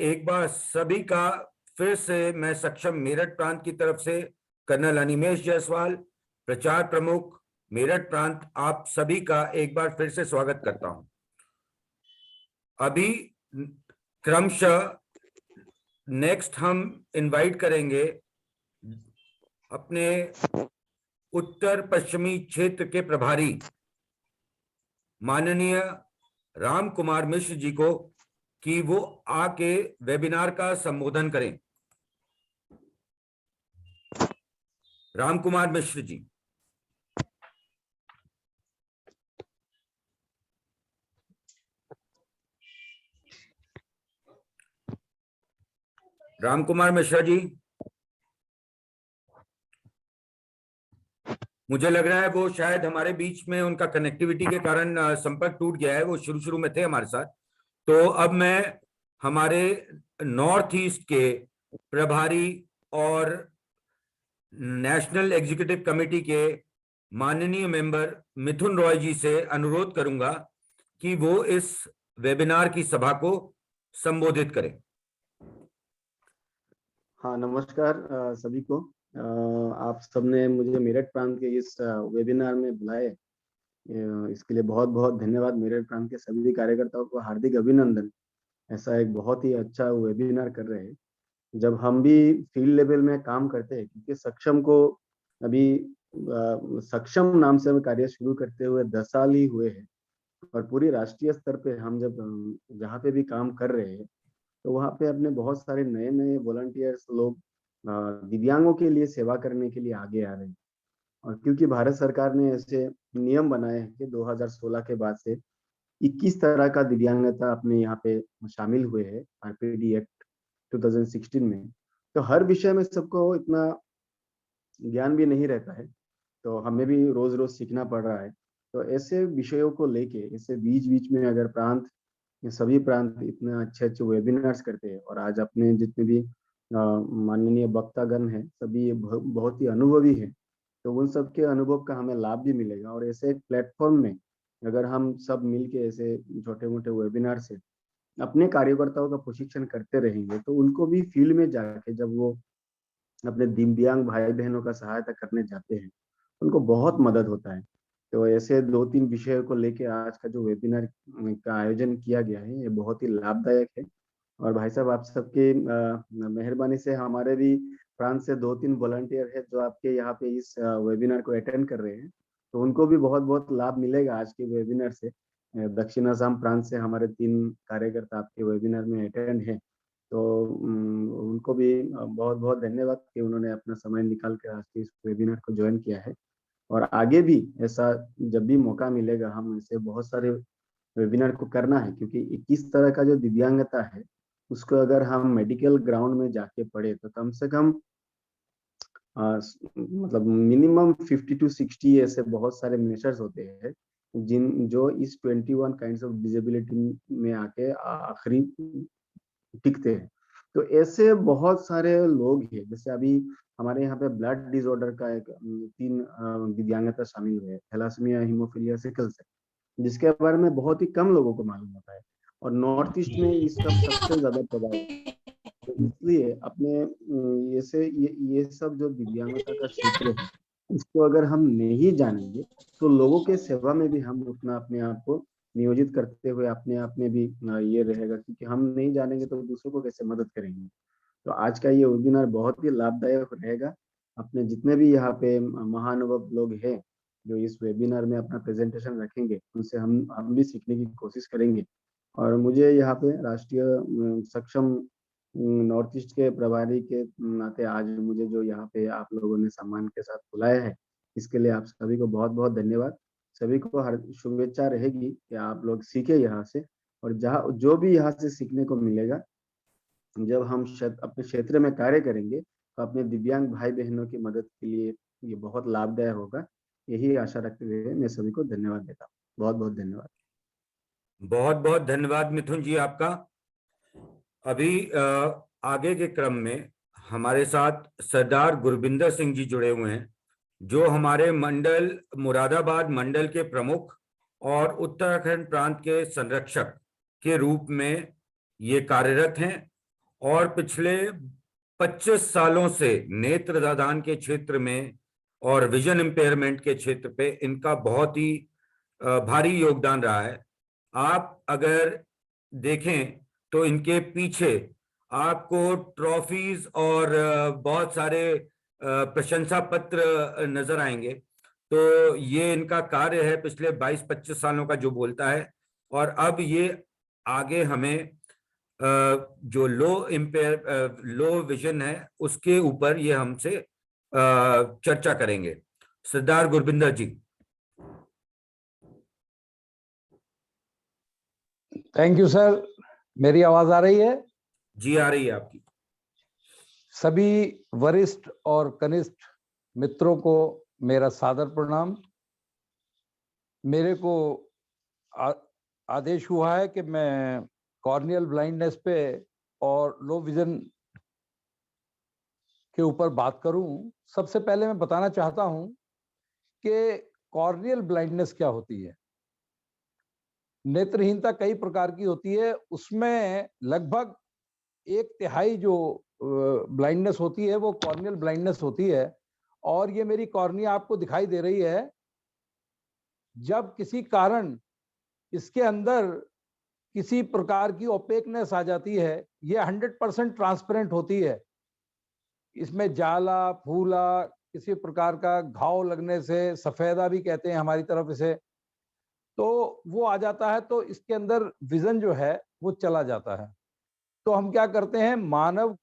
एक बार सभी का फिर से मैं सक्षम मेरठ प्रांत की तरफ से कर्नल अनिमेश जायसवाल, प्रचार प्रमुख मेरठ प्रांत, आप सभी का एक बार फिर से स्वागत करता हूं। अभी क्रमशः नेक्स्ट हम इनवाइट करेंगे अपने उत्तर पश्चिमी क्षेत्र के प्रभारी माननीय राम कुमार मिश्र जी को कि वो आके वेबिनार का संबोधन करें। राम कुमार मिश्र जी। राम कुमार मिश्रा जी, मुझे लग रहा है वो शायद हमारे बीच में उनका कनेक्टिविटी के कारण संपर्क टूट गया है। वो शुरू में थे हमारे साथ। तो अब मैं हमारे नॉर्थ ईस्ट के प्रभारी और नेशनल एग्जीक्यूटिव कमेटी के माननीय मेंबर मिथुन रॉय जी से अनुरोध करूंगा कि वो इस वेबिनार की सभा को संबोधित करें। हाँ, नमस्कार सभी को। आप सबने मुझे मेरठ प्रांत के इस वेबिनार में बुलाए, इसके लिए बहुत बहुत धन्यवाद। मेरठ प्रांत के सभी कार्यकर्ताओं को हार्दिक अभिनंदन। ऐसा एक बहुत ही अच्छा वेबिनार कर रहे हैं। जब हम भी फील्ड लेवल में काम करते हैं, क्योंकि सक्षम को अभी सक्षम नाम से कार्य शुरू करते हुए 10 साल ही हुए हैं, और पूरी राष्ट्रीय स्तर पे हम जब जहाँ पे भी काम कर रहे हैं, तो वहाँ पे अपने बहुत सारे नए नए वॉलंटियर्स लोग दिव्यांगों के लिए सेवा करने के लिए आगे आ रहे हैं। और क्योंकि भारत सरकार ने ऐसे नियम बनाए हैं कि 2016 के बाद से 21 तरह का दिव्यांगता अपने यहाँ पे शामिल हुए हैं आरपीडी एक्ट 2016 में। तो हर विषय में सबको इतना ज्ञान भी नहीं रहता है, तो हमें भी रोज रोज सीखना पड़ रहा है। तो ऐसे विषयों को लेके ऐसे बीच बीच में अगर प्रांत, ये सभी प्रांत इतने अच्छे अच्छे वेबिनार्स करते हैं, और आज अपने जितने भी माननीय वक्तागण हैं सभी बहुत ही अनुभवी हैं, तो उन सब के अनुभव का हमें लाभ भी मिलेगा। और ऐसे एक प्लेटफॉर्म में अगर हम सब मिलके ऐसे छोटे मोटे वेबिनार से अपने कार्यकर्ताओं का प्रशिक्षण करते रहेंगे, तो उनको भी फील्ड में जाके जब वो अपने दिव्यांग भाई बहनों का सहायता करने जाते हैं, उनको बहुत मदद होता है। तो ऐसे 2-3 विषयों को लेके आज का जो वेबिनार का आयोजन किया गया है, ये बहुत ही लाभदायक है। और भाई साहब, आप सबके मेहरबानी से हमारे भी प्रांत से 2-3 वॉलंटियर है जो आपके यहाँ पे इस वेबिनार को अटेंड कर रहे हैं, तो उनको भी बहुत बहुत लाभ मिलेगा आज के वेबिनार से। दक्षिण असम प्रांत से हमारे 3 कार्यकर्ता आपके वेबिनार में अटेंड है, तो उनको भी बहुत बहुत धन्यवाद कि उन्होंने अपना समय निकाल कर आज के इस वेबिनार को ज्वाइन किया है। और आगे भी ऐसा जब भी मौका मिलेगा, हम ऐसे बहुत सारे वेबिनार को करना है, क्योंकि 21 तरह का जो दिव्यांगता है उसको अगर हम मेडिकल ग्राउंड में जाके पढ़े तो कम से कम मतलब मिनिमम 50 to 60 ऐसे बहुत सारे मेजर्स होते हैं जो इस 21 काइंड्स ऑफ डिसेबिलिटी में आके आखिरी टिकते हैं। तो ऐसे बहुत सारे लोग हैं, जैसे अभी हमारे यहाँ पे ब्लड डिसऑर्डर का एक 3 दिव्यांगता शामिल हुए, थैलासेमिया, हीमोफीलिया, सिकल सेल, जिसके बारे में बहुत ही कम लोगों को मालूम होता है, और नॉर्थ ईस्ट में इसका सबसे ज्यादा प्रभाव है। तो इसलिए अपने ये सब जो दिव्यांगता का क्षेत्र है, इसको अगर हम नहीं जानेंगे तो लोगों के सेवा में भी हम उतना अपने आप को नियोजित करते हुए अपने आप में भी ये रहेगा, क्योंकि हम नहीं जानेंगे तो दूसरों को कैसे मदद करेंगे। तो आज का ये वेबिनार बहुत ही लाभदायक रहेगा। अपने जितने भी यहाँ पे महानुभाव लोग हैं जो इस वेबिनार में अपना प्रेजेंटेशन रखेंगे, उनसे हम भी सीखने की कोशिश करेंगे। और मुझे यहाँ पे राष्ट्रीय सक्षम नॉर्थ ईस्ट के प्रभारी के नाते आज मुझे जो यहाँ पे आप लोगों ने सम्मान के साथ बुलाया है, इसके लिए आप सभी को बहुत बहुत धन्यवाद। सभी को हर शुभेच्छा रहेगी कि आप लोग सीखे यहाँ से, और जहाँ जो भी यहाँ से सीखने को मिलेगा, जब हम अपने क्षेत्र में कार्य करेंगे तो अपने दिव्यांग भाई बहनों की मदद के लिए ये बहुत लाभदायक होगा। यही आशा रखते हुए मैं सभी को धन्यवाद देता हूँ। बहुत बहुत धन्यवाद। बहुत बहुत धन्यवाद मिथुन जी आपका। अभी आगे के क्रम में हमारे साथ सरदार गुरबिंदर सिंह जी जुड़े हुए हैं, जो हमारे मंडल मुरादाबाद मंडल के प्रमुख और उत्तराखंड प्रांत के संरक्षक के रूप में ये कार्यरत हैं, और पिछले 25 सालों से नेत्रदान के क्षेत्र में और विजन इम्पेयरमेंट के क्षेत्र पे इनका बहुत ही भारी योगदान रहा है। आप अगर देखें तो इनके पीछे आपको ट्रॉफीज और बहुत सारे प्रशंसा पत्र नजर आएंगे। तो ये इनका कार्य है पिछले 22-25 सालों का जो बोलता है। और अब ये आगे हमें जो लो विजन है उसके ऊपर ये हमसे चर्चा करेंगे। Sardar Gurbinder ji. Thank you sir. मेरी आवाज आ रही है? जी आ रही है आपकी। सभी वरिष्ठ और कनिष्ठ मित्रों को मेरा सादर प्रणाम। मेरे को आदेश हुआ है कि मैं कॉर्नियल ब्लाइंडनेस पे और लो विजन के ऊपर बात करूं। सबसे पहले मैं बताना चाहता हूं कि कॉर्नियल ब्लाइंडनेस क्या होती है। नेत्रहीनता कई प्रकार की होती है, उसमें लगभग 1/3 जो ब्लाइंडनेस होती है वो कॉर्नियल ब्लाइंडनेस होती है। और ये मेरी कॉर्निया आपको दिखाई दे रही है। जब किसी कारण इसके अंदर किसी प्रकार की ओपेकनेस आ जाती है, ये 100% ट्रांसपेरेंट होती है। इसमें जाला फूला किसी प्रकार का घाव लगने से, सफेदा भी कहते हैं हमारी तरफ इसे, तो वो आ जाता है तो इसके अंदर विजन जो है वो चला जाता है। तो हम क्या करते हैं, मानव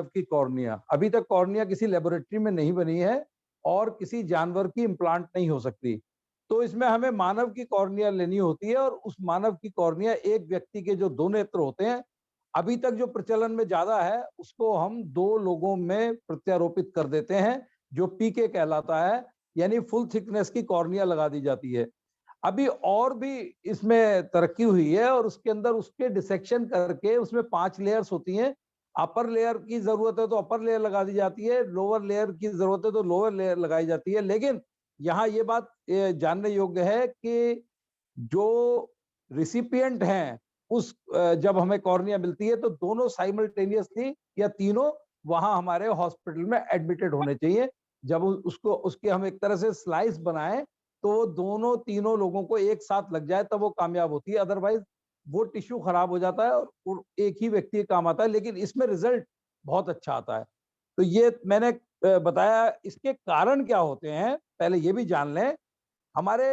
की कॉर्निया, अभी तक कॉर्निया किसी लेबोरेटरी में नहीं बनी है और किसी जानवर की इम्प्लांट नहीं हो सकती, तो इसमें हमें मानव की कॉर्निया लेनी होती है। और उस मानव की कॉर्निया, एक व्यक्ति के जो 2 नेत्र होते हैं, अभी तक जो प्रचलन में ज्यादा है उसको हम 2 लोगों में प्रत्यारोपित कर देते हैं, जो पीके कहलाता है, यानी फुल थिकनेस की कॉर्निया लगा दी जाती है। अभी और भी इसमें तरक्की हुई है और उसके अंदर उसके डिसेक्शन करके उसमें 5 लेयर्स होती हैं। अपर लेयर की जरूरत है तो अपर लेयर लगा दी जाती है, लोअर लेयर की जरूरत है तो लोअर लेयर लगाई जाती है। लेकिन यहाँ ये बात जानने योग्य है कि जो रिसिपिएंट हैं, उस जब हमें कॉर्निया मिलती है तो दोनों साइमल्टेनियसली या तीनों वहां हमारे हॉस्पिटल में एडमिटेड होने चाहिए। जब उसको उसके हम एक तरह से स्लाइस बनाएं तो दोनों तीनों लोगों को एक साथ लग जाए तब वो कामयाब होती है, अदरवाइज वो टिश्यू खराब हो जाता है और एक ही व्यक्ति काम आता है। लेकिन इसमें रिजल्ट बहुत अच्छा आता है। तो ये मैंने बताया। इसके कारण क्या होते हैं पहले ये भी जान लें। हमारे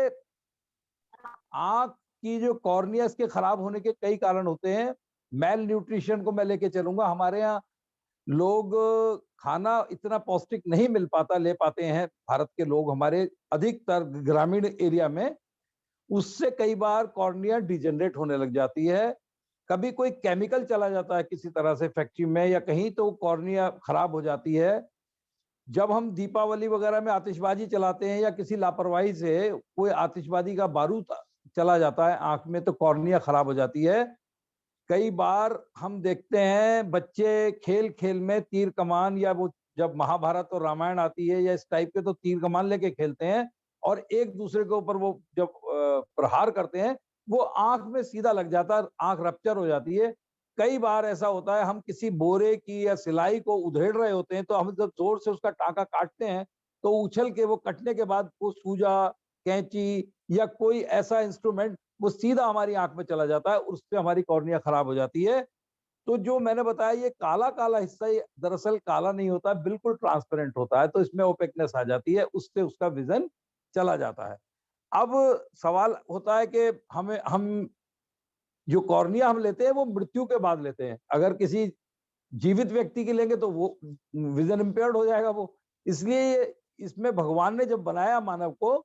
आंख की जो कॉर्निया, इसके खराब होने के कई कारण होते हैं। मेल न्यूट्रिशन को मैं लेके चलूंगा। हमारे यहाँ लोग खाना इतना पौष्टिक नहीं मिल पाता, ले पाते हैं भारत के लोग, हमारे अधिकतर ग्रामीण एरिया में, उससे कई बार कॉर्निया डिजेनरेट होने लग जाती है। कभी कोई केमिकल चला जाता है किसी तरह से फैक्ट्री में या कहीं, तो कॉर्निया खराब हो जाती है। जब हम दीपावली वगैरह में आतिशबाजी चलाते हैं या किसी लापरवाही से कोई आतिशबाजी का बारूद चला जाता है आंख में, तो कॉर्निया खराब हो जाती है। कई बार हम देखते हैं बच्चे खेल खेल में तीर कमान, या वो जब महाभारत और रामायण आती है या इस टाइप के, तो तीर कमान लेके खेलते हैं और एक दूसरे के ऊपर वो जब प्रहार करते हैं वो आंख में सीधा लग जाता है, आंख रप्चर हो जाती है। कई बार ऐसा होता है, हम किसी बोरे की या सिलाई को उधेड़ रहे होते हैं, तो हम जब जोर से उसका टांका काटते हैं तो उछल के वो कटने के बाद वो सूजा, कैंची या कोई ऐसा इंस्ट्रूमेंट वो सीधा हमारी आंख में चला जाता है, उससे हमारी कॉर्निया खराब हो जाती है। तो जो मैंने बताया ये काला काला हिस्सा, ये दरअसल काला नहीं होता, बिल्कुल ट्रांसपेरेंट होता है, तो इसमें ओपेकनेस आ जाती है, उससे उसका विजन चला जाता है। अब सवाल होता है कि हम जो कॉर्निया हम लेते हैं वो मृत्यु के बाद लेते हैं। अगर किसी जीवित व्यक्ति की लेंगे तो वो विजन इम्पेयर्ड हो जाएगा वो। इसलिए इसमें भगवान ने जब बनाया मानव को,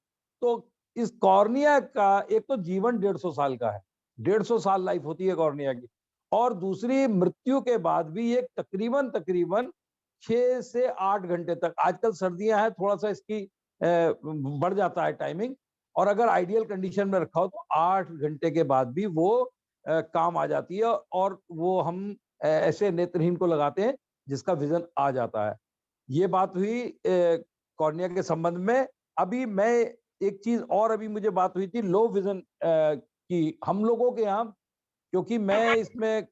तो इस कॉर्निया का एक तो जीवन 150 साल का है, 150 साल लाइफ होती है कॉर्निया की, और दूसरी मृत्यु के बाद भी ये तकरीबन 6 से 8 घंटे तक, आजकल सर्दियां हैं थोड़ा सा इसकी बढ़ जाता है टाइमिंग, और अगर आइडियल कंडीशन में रखा हो तो 8 घंटे के बाद भी वो काम आ जाती है, और वो हम ऐसे नेत्रहीन को लगाते हैं जिसका विजन आ जाता है। ये बात हुई कॉर्निया के संबंध में। अभी मैं एक चीज और, अभी मुझे बात हुई थी लो विजन की हम लोगों के यहाँ, क्योंकि मैं इसमें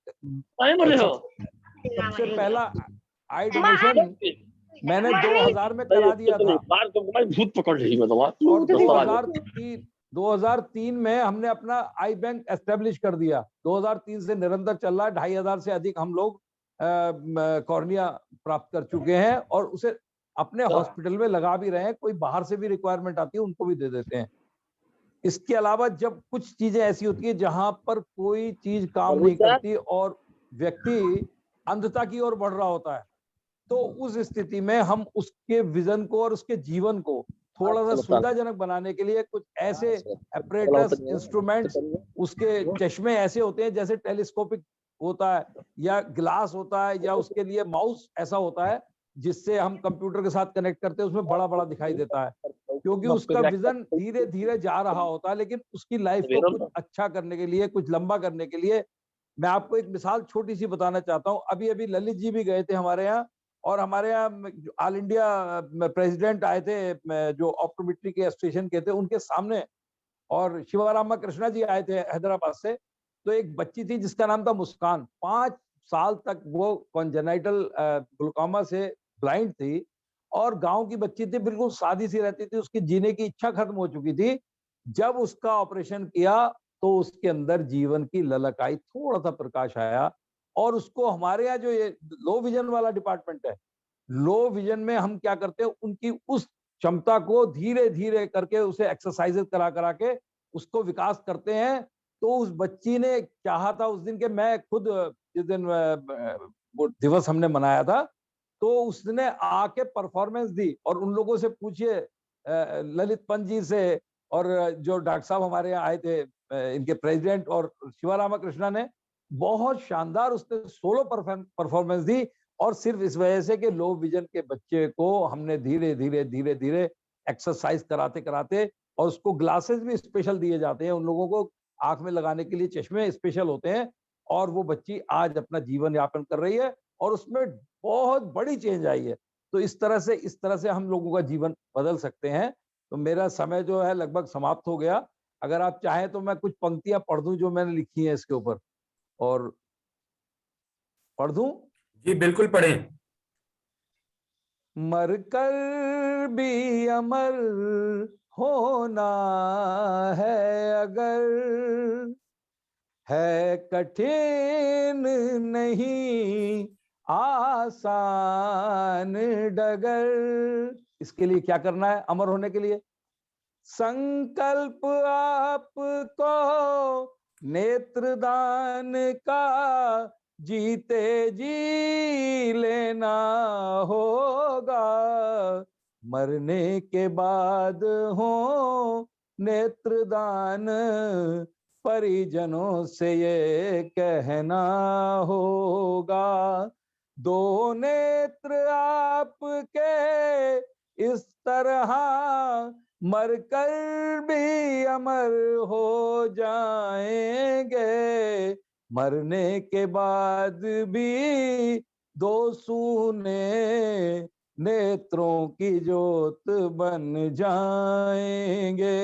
सबसे पहला आई डोनेशन मैंने 2000 में करा दिया था, और 2003 में हमने अपना आई बैंक एस्टेब्लिश कर दिया। 2003 से निरंतर चल रहा है। 2500 से अधिक हम लोग कॉर्निया प्राप्त कर चुके हैं और उसे अपने हॉस्पिटल में लगा भी रहे हैं। कोई बाहर से भी रिक्वायरमेंट आती है उनको भी दे देते हैं। इसके अलावा जब कुछ चीजें ऐसी होती है जहां पर कोई चीज काम नहीं करती और व्यक्ति अंधता की ओर बढ़ रहा होता है, तो उस स्थिति में हम उसके विजन को और उसके जीवन को थोड़ा सा सुविधाजनक बनाने के लिए कुछ ऐसे एपरेटस, इंस्ट्रूमेंट्स, उसके चश्मे ऐसे होते हैं जैसे टेलीस्कोपिक होता है या ग्लास होता है या उसके लिए माउस ऐसा होता है, जिससे हम कंप्यूटर के साथ कनेक्ट करते हैं उसमें बड़ा बड़ा दिखाई देता है, क्योंकि उसका विजन धीरे धीरे जा रहा होता है। लेकिन उसकी लाइफ को कुछ अच्छा करने के लिए, कुछ लंबा करने के लिए, मैं आपको एक मिसाल छोटी सी बताना चाहता हूँ। अभी अभी ललित जी भी गए थे हमारे यहाँ, और हमारे यहाँ ऑल इंडिया प्रेसिडेंट आए थे जो ऑप्टोमेट्री के एसोसिएशन के थे, उनके सामने, और शिवरामा कृष्णा जी आए थे हैदराबाद से। तो एक बच्ची थी जिसका नाम था मुस्कान, 5 साल तक वो कॉन्जेनाइटल ग्लूकोमा से ब्लाइंड थी, और गांव की बच्ची थी, बिल्कुल सादी सी रहती थी, उसकी जीने की इच्छा खत्म हो चुकी थी। जब उसका ऑपरेशन किया तो उसके अंदर जीवन की ललक आई, थोड़ा सा प्रकाश आया। और उसको हमारे यहाँ जो ये लो विजन वाला डिपार्टमेंट है, लो विजन में हम क्या करते हैं, उनकी उस क्षमता को धीरे धीरे करके उसे एक्सरसाइजेस करा करा के उसको विकास करते हैं। तो उस बच्ची ने चाहा था उस दिन के, मैं खुद जिस दिन वो दिवस हमने मनाया था, तो उसने आके परफॉर्मेंस दी। और उन लोगों से पूछिए, ललित पंत जी से, और जो डॉक्टर साहब हमारे यहाँ आए थे, इनके प्रेसिडेंट, और शिवरामा कृष्णा ने, बहुत शानदार उसने सोलो परफॉर्मेंस दी। और सिर्फ इस वजह से कि लो विजन के बच्चे को हमने धीरे धीरे एक्सरसाइज कराते कराते, और उसको ग्लासेस भी स्पेशल दिए जाते हैं, उन लोगों को आंख में लगाने के लिए चश्मे स्पेशल होते हैं, और वो बच्ची आज अपना जीवन यापन कर रही है, और उसमें बहुत बड़ी चेंज आई है। तो इस तरह से हम लोगों का जीवन बदल सकते हैं। तो मेरा समय जो है लगभग समाप्त हो गया। अगर आप चाहें तो मैं कुछ पंक्तियां पढ़ दूं जो मैंने लिखी हैं इसके ऊपर, और पढ़ दूं? जी बिल्कुल पढ़ें। मरकर भी अमर होना है अगर, है कठिन नहीं आसान डगर। इसके लिए क्या करना है अमर होने के लिए? संकल्प आपको नेत्रदान का जीते जी लेना होगा, मरने के बाद हो नेत्रदान परिजनों से ये कहना होगा। 2 नेत्र आपके इस तरह मरकर भी अमर हो जाएंगे, मरने के बाद भी 2 सूने नेत्रों की ज्योत बन जाएंगे।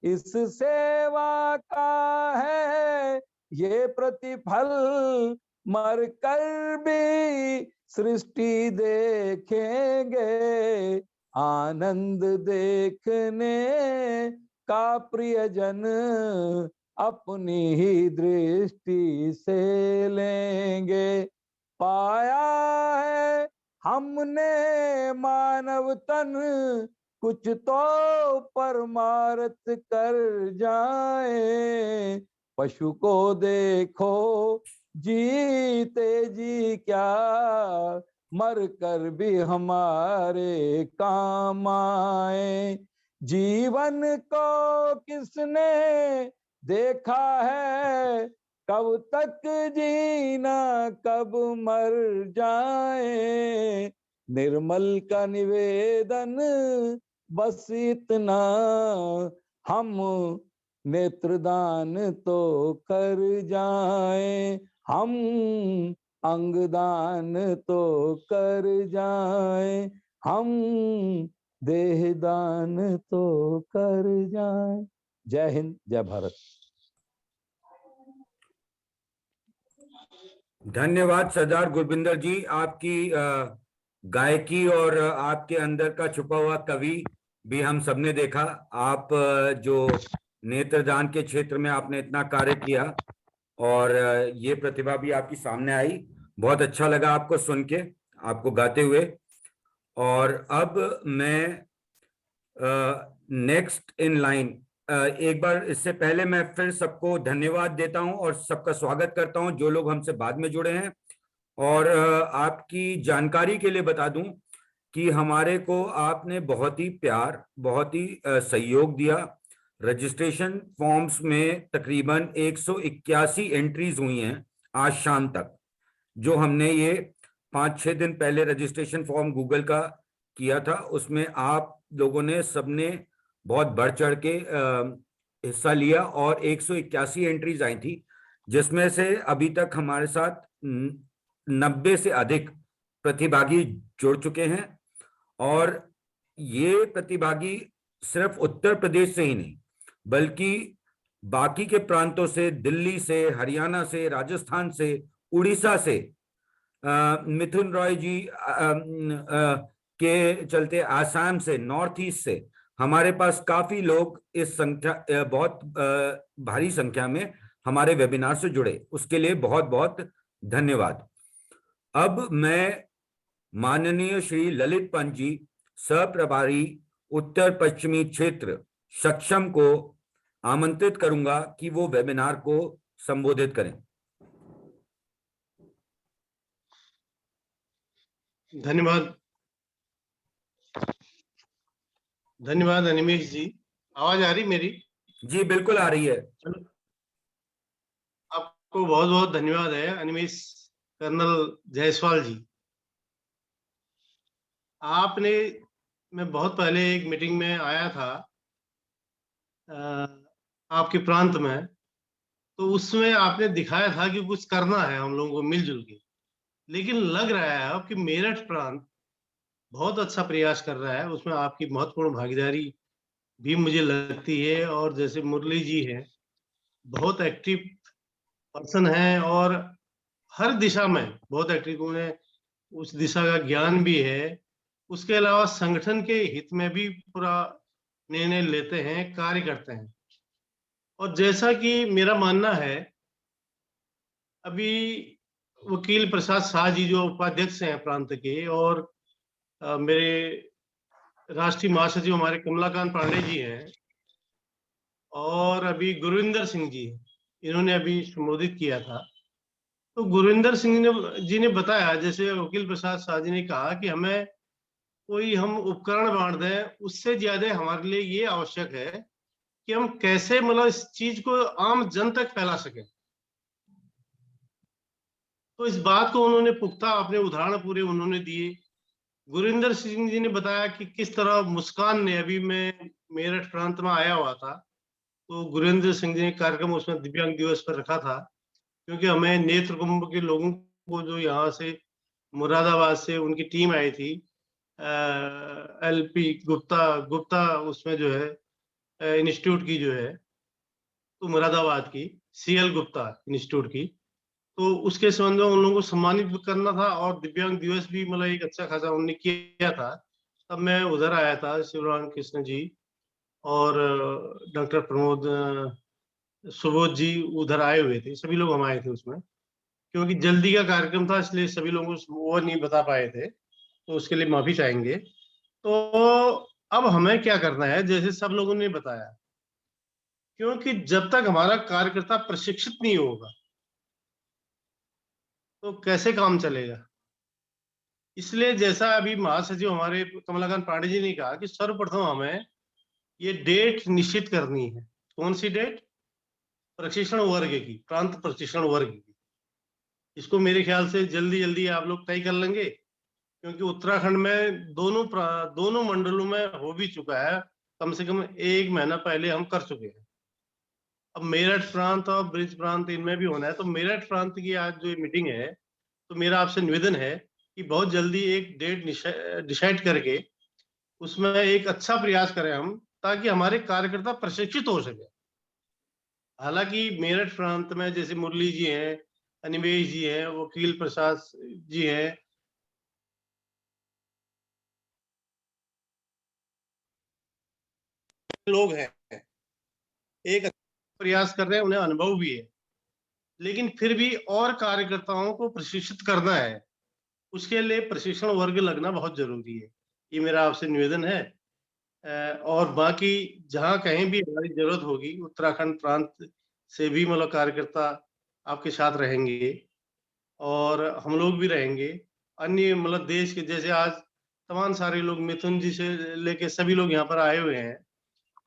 इस सेवा का है ये प्रतिफल, मरकर भी सृष्टि देखेंगे, आनंद देखने का प्रियजन अपनी ही दृष्टि से लेंगे। पाया है हमने मानव तन, कुछ तो परमार्थ कर जाए। पशु को देखो जीते जी क्या, मर कर भी हमारे काम आए। जीवन को किसने देखा है, कब तक जीना कब मर जाए। निर्मल का निवेदन बस इतना, हम नेत्रदान तो कर जाएं, हम अंगदान तो कर जाएं, हम देहदान तो कर जाएं। जय हिंद, जय भारत। धन्यवाद सरदार गुरबिंदर जी। आपकी गायकी और आपके अंदर का छुपा हुआ कवि भी हम सबने देखा। आप जो नेत्रदान के क्षेत्र में आपने इतना कार्य किया, और ये प्रतिभा भी आपकी सामने आई। बहुत अच्छा लगा आपको सुन के, आपको गाते हुए। और अब मैं नेक्स्ट इन लाइन, एक बार इससे पहले मैं फिर सबको धन्यवाद देता हूं और सबका स्वागत करता हूं जो लोग हमसे बाद में जुड़े हैं। और आपकी जानकारी के लिए बता दूं कि हमारे को आपने बहुत ही प्यार, बहुत ही सहयोग दिया। रजिस्ट्रेशन फॉर्म्स में तकरीबन 181 एंट्रीज हुई हैं आज शाम तक, जो हमने ये 5-6 दिन पहले रजिस्ट्रेशन फॉर्म गूगल का किया था, उसमें आप लोगों ने सबने बहुत बढ़ चढ़ के हिस्सा लिया और 181 एंट्रीज आई थी, जिसमें से अभी तक हमारे साथ 90 से अधिक प्रतिभागी जुड़ चुके हैं। और ये प्रतिभागी सिर्फ उत्तर प्रदेश से ही नहीं बल्कि बाकी के प्रांतों से, दिल्ली से, हरियाणा से, राजस्थान से, उड़ीसा से, मिथुन रॉय जी के चलते आसाम से, नॉर्थ ईस्ट से हमारे पास काफी लोग इस संख्या बहुत भारी संख्या में हमारे वेबिनार से जुड़े, उसके लिए बहुत बहुत धन्यवाद। अब मैं माननीय श्री ललित पंत जी, सह प्रभारी उत्तर पश्चिमी क्षेत्र सक्षम को आमंत्रित करूंगा कि वो वेबिनार को संबोधित करें। धन्यवाद, धन्यवाद अनिमेश जी। आवाज आ रही मेरी? जी बिल्कुल आ रही है। आपको बहुत बहुत धन्यवाद है अनिमेश कर्नल जायसवाल जी। आपने, मैं बहुत पहले एक मीटिंग में आया था आपके प्रांत में, तो उसमें आपने दिखाया था कि कुछ करना है हम लोगों को मिलजुल के, लेकिन लग रहा है अब कि मेरठ प्रांत बहुत अच्छा प्रयास कर रहा है, उसमें आपकी महत्वपूर्ण भागीदारी भी मुझे लगती है। और जैसे मुरली जी हैं, बहुत एक्टिव पर्सन हैं और हर दिशा में बहुत एक्टिव, उन्हें उस दिशा का ज्ञान भी है। उसके अलावा संगठन के हित में भी पूरा निर्णय लेते हैं, कार्य करते हैं। और जैसा कि मेरा मानना है, अभी वकील प्रसाद शाह जी जो उपाध्यक्ष हैं प्रांत के, और मेरे राष्ट्रीय महासचिव हमारे कमलाकांत पांडे जी हैं, और अभी गुरविंदर सिंह जी, इन्होंने अभी संबोधित किया था। तो गुरविंदर सिंह जी ने बताया, जैसे वकील प्रसाद शाह जी ने कहा कि हमें कोई हम उपकरण बांट दें, उससे ज्यादा हमारे लिए ये आवश्यक है कि हम कैसे मतलब इस चीज को आम जन तक फैला सकें। तो इस बात को उन्होंने पुख्ता अपने उदाहरण पूरे उन्होंने दिए। गुरविंदर सिंह जी ने बताया कि किस तरह मुस्कान ने, अभी मैं मेरठ प्रांत में आया हुआ था, तो गुरविंदर सिंह जी ने कार्यक्रम उसमें दिव्यांग दिवस पर रखा था, क्योंकि हमें नेत्र कुंभ के लोगों को जो यहाँ से मुरादाबाद से उनकी टीम आई थी, एलपी गुप्ता उसमें जो है इंस्टीट्यूट की जो है, तो मुरादाबाद की सीएल गुप्ता इंस्टीट्यूट की, तो उसके संबंध में उन लोगों को सम्मानित भी करना था और दिव्यांग दिवस भी मतलब एक अच्छा खासा उन्होंने किया था। तब मैं उधर आया था, शिवराम कृष्ण जी और डॉक्टर प्रमोद सुबोध जी उधर आए हुए थे, सभी लोग हम आए थे उसमें, क्योंकि जल्दी का कार्यक्रम था इसलिए सभी लोगों को वो नहीं बता पाए थे, तो उसके लिए माफी चाहेंगे। तो अब हमें क्या करना है, जैसे सब लोगों ने बताया, क्योंकि जब तक हमारा कार्यकर्ता प्रशिक्षित नहीं होगा तो कैसे काम चलेगा। इसलिए जैसा अभी महासचिव हमारे कमलाकांत पांडे जी ने कहा कि सर्वप्रथम हमें ये डेट निश्चित करनी है। कौन सी डेट? प्रशिक्षण वर्ग की, प्रांत प्रशिक्षण वर्ग की। इसको मेरे ख्याल से जल्दी जल्दी आप लोग तय कर लेंगे, क्योंकि उत्तराखंड में दोनों मंडलों में हो भी चुका है, कम से कम 1 महीना पहले हम कर चुके हैं। अब मेरठ प्रांत और ब्रिज प्रांत इनमें भी होना है। तो मेरठ प्रांत की आज जो मीटिंग है, तो मेरा आपसे निवेदन है कि बहुत जल्दी एक डेट डिसाइड करके उसमें एक अच्छा प्रयास करें हम, ताकि हमारे कार्यकर्ता प्रशिक्षित हो सके। हालांकि मेरठ प्रांत में जैसे मुरली जी हैं, अनिमेश जी हैं, वकील प्रसाद जी हैं, लोग हैं, एक प्रयास कर रहे हैं, उन्हें अनुभव भी है, लेकिन फिर भी और कार्यकर्ताओं को प्रशिक्षित करना है, उसके लिए प्रशिक्षण वर्ग लगना बहुत जरूरी है। ये मेरा आपसे निवेदन है। और बाकी जहां कहीं भी हमारी जरूरत होगी, उत्तराखंड प्रांत से भी मतलब कार्यकर्ता आपके साथ रहेंगे और हम लोग भी रहेंगे। अन्य मतलब देश के, जैसे आज तमाम सारे लोग, मिथुन जी से लेके सभी लोग यहाँ पर आए हुए हैं,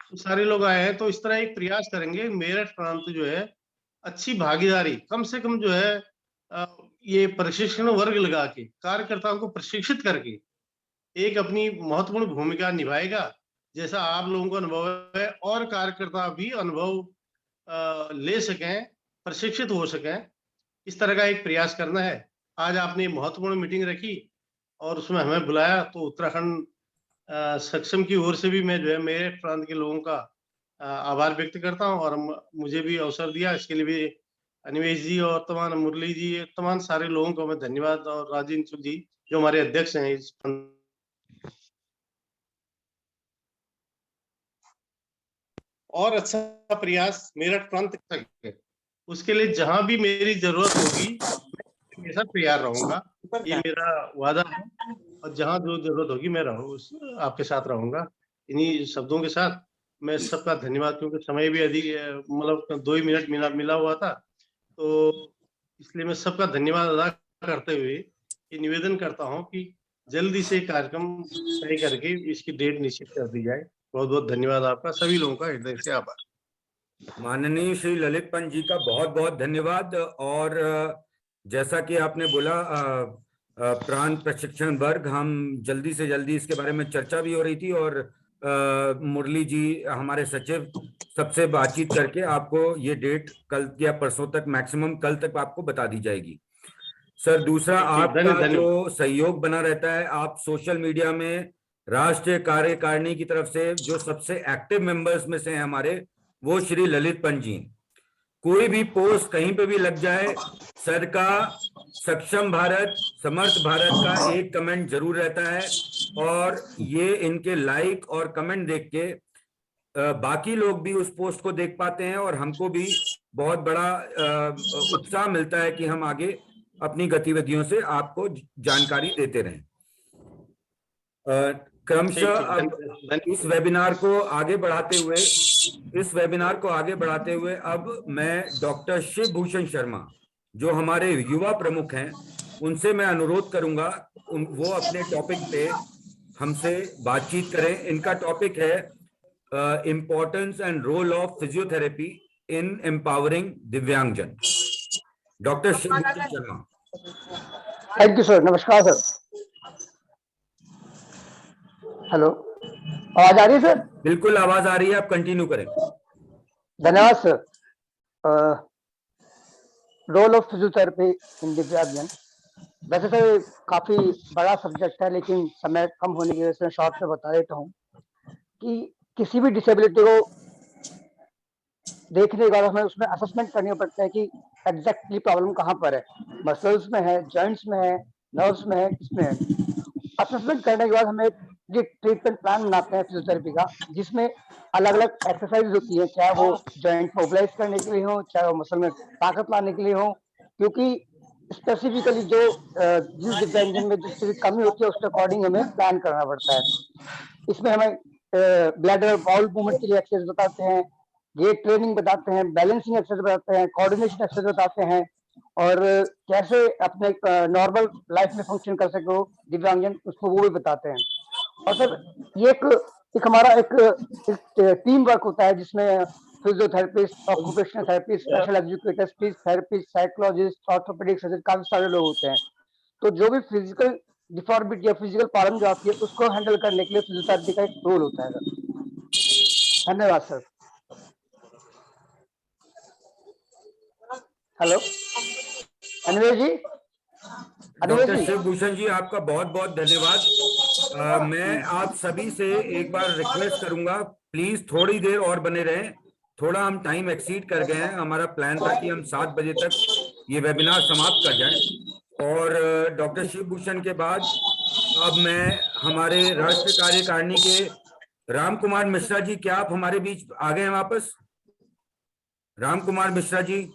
तो सारे लोग आए हैं, तो इस तरह एक प्रयास करेंगे मेरठ प्रांत जो है अच्छी भागीदारी, कम से कम जो है ये प्रशिक्षण वर्ग लगा के कार्यकर्ताओं को प्रशिक्षित करके एक अपनी महत्वपूर्ण भूमिका निभाएगा। जैसा आप लोगों को अनुभव है और कार्यकर्ता भी अनुभव ले सकें, प्रशिक्षित हो सकें, इस तरह का एक प्रयास करना है। आज आपने महत्वपूर्ण मीटिंग रखी और उसमें हमें बुलाया, तो उत्तराखंड सक्षम की ओर से भी मैं जो है मेरठ प्रांत के लोगों का आभार व्यक्त करता हूं और मुझे भी अवसर दिया, इसके लिए भी अनिमेश जी और तमाम मुरली जी, तमाम सारे लोगों को मैं धन्यवाद, और राजेंद्र जी जो हमारे अध्यक्ष हैं इस और अच्छा प्रयास मेरठ प्रांत तक है, उसके लिए जहां भी मेरी जरूरत होगी मैं हमेशा तैयार रहूंगा, ये मेरा वादा है। और जहां जो जरूरत होगी मैं आपके साथ रहूंगा। इन्हीं शब्दों के साथ मैं सबका धन्यवाद, क्योंकि समय भी अधिक मतलब 2 ही मिनट मिला हुआ था, तो इसलिए मैं सबका धन्यवाद अदा करते हुए ये निवेदन करता हूं कि जल्दी से कार्यक्रम तय करके इसकी डेट निश्चित कर दी जाए। बहुत बहुत धन्यवाद आपका, सभी लोगों का हृदय से आभार। माननीय श्री ललित पंत जी का बहुत बहुत धन्यवाद। और जैसा कि आपने बोला प्रांत प्रशिक्षण वर्ग, हम जल्दी से जल्दी इसके बारे में चर्चा भी हो रही थी, और मुरली जी हमारे सचिव सबसे बातचीत करके आपको ये डेट कल या परसों तक, मैक्सिमम कल तक आपको बता दी जाएगी। सर, दूसरा आपका जो सहयोग बना रहता है, आप सोशल मीडिया में राष्ट्रीय कार्यकारिणी की तरफ से जो सबसे एक्टिव मेंबर्स में से हैं हमारे, वो श्री ललित पंत जी। कोई भी पोस्ट कहीं पे भी लग जाए, सर का सक्षम भारत, समर्थ भारत का एक कमेंट जरूर रहता है, और ये इनके लाइक और कमेंट देख के बाकी लोग भी उस पोस्ट को देख पाते हैं, और हमको भी बहुत बड़ा उत्साह मिलता है कि हम आगे अपनी गतिविधियों से आपको जानकारी देते रहें। क्रमशः अब इस वेबिनार को आगे बढ़ाते हुए अब मैं डॉक्टर शिव भूषण शर्मा, जो हमारे युवा प्रमुख हैं, उनसे मैं अनुरोध करूंगा वो अपने टॉपिक पे हमसे बातचीत करें। इनका टॉपिक है importance and role of physiotherapy in empowering दिव्यांगजन। Doctor Shiv Bhushan Sharma. Thank you sir. नमस्कार सर। हेलो, आवाज आ रही है सर? बिल्कुल आवाज आ रही है, आप कंटिन्यू करें। धन्यवाद सर। रोल ऑफ फिजियोथेरेपी इन दिव्यांगजन, वैसे तो काफी बड़ा सब्जेक्ट है, लेकिन समय कम होने की वजह से शॉर्ट में बता देता हूँ कि किसी भी डिसेबिलिटी को देखने के बाद हमें उसमें असेसमेंट करनी पड़ता है कि एग्जैक्टली प्रॉब्लम कहाँ पर है, मसल्स में है, जॉइंट्स में है, नर्व्स में है, किसमें है। असेसमेंट करने के बाद हमें ये ट्रीटमेंट प्लान बनाते हैं फिजियोथेरेपी का, जिसमें अलग अलग एक्सरसाइज होती है, चाहे वो जॉइंट मोबिलाइज करने के लिए हो, चाहे वो मसल में ताकत लाने के लिए हो, क्योंकि स्पेसिफिकली जो जिस दिव्यांगजन में जिस कमी होती है उसके अकॉर्डिंग हमें प्लान करना पड़ता है। इसमें हमें ब्लैडर बाउल मूवमेंट के लिए एक्सरसाइज बताते हैं, गेट ट्रेनिंग बताते हैं, बैलेंसिंग एक्सरसाइज बताते हैं, कोऑर्डिनेशन एक्सरसाइज बताते हैं, और कैसे अपने नॉर्मल लाइफ में फंक्शन कर सके हो दिव्यांगजन, उसको वो भी बताते हैं। और सर ये एक हमारा एक टीम वर्क होता है, जिसमें physiotherapist, occupational therapist, special educator, speech therapist, psychologist, orthopaedic surgeon, काफी सारे लोग होते हैं। तो जो भी फिजिकल डिफॉर्मिटी या फिजिकल प्रॉब्लम जो आती है उसको हैंडल करने के लिए फिजियोथेरेपी का एक रोल होता है सर। धन्यवाद सर। हेलो अनिमेश जी। डॉक्टर शिव भूषण जी, आपका बहुत बहुत धन्यवाद। मैं आप सभी से एक बार रिक्वेस्ट करूंगा, प्लीज थोड़ी देर और बने रहें। थोड़ा हम टाइम एक्सीड कर गए हैं, हमारा प्लान था कि हम 7 बजे तक ये वेबिनार समाप्त कर जाएं। और डॉक्टर शिव भूषण के बाद अब मैं हमारे राष्ट्रीय कार्यकारिणी के राम कुमार मिश्रा जी, क्या आप हमारे बीच आ गए हैं वापस? राम कुमार मिश्रा जी,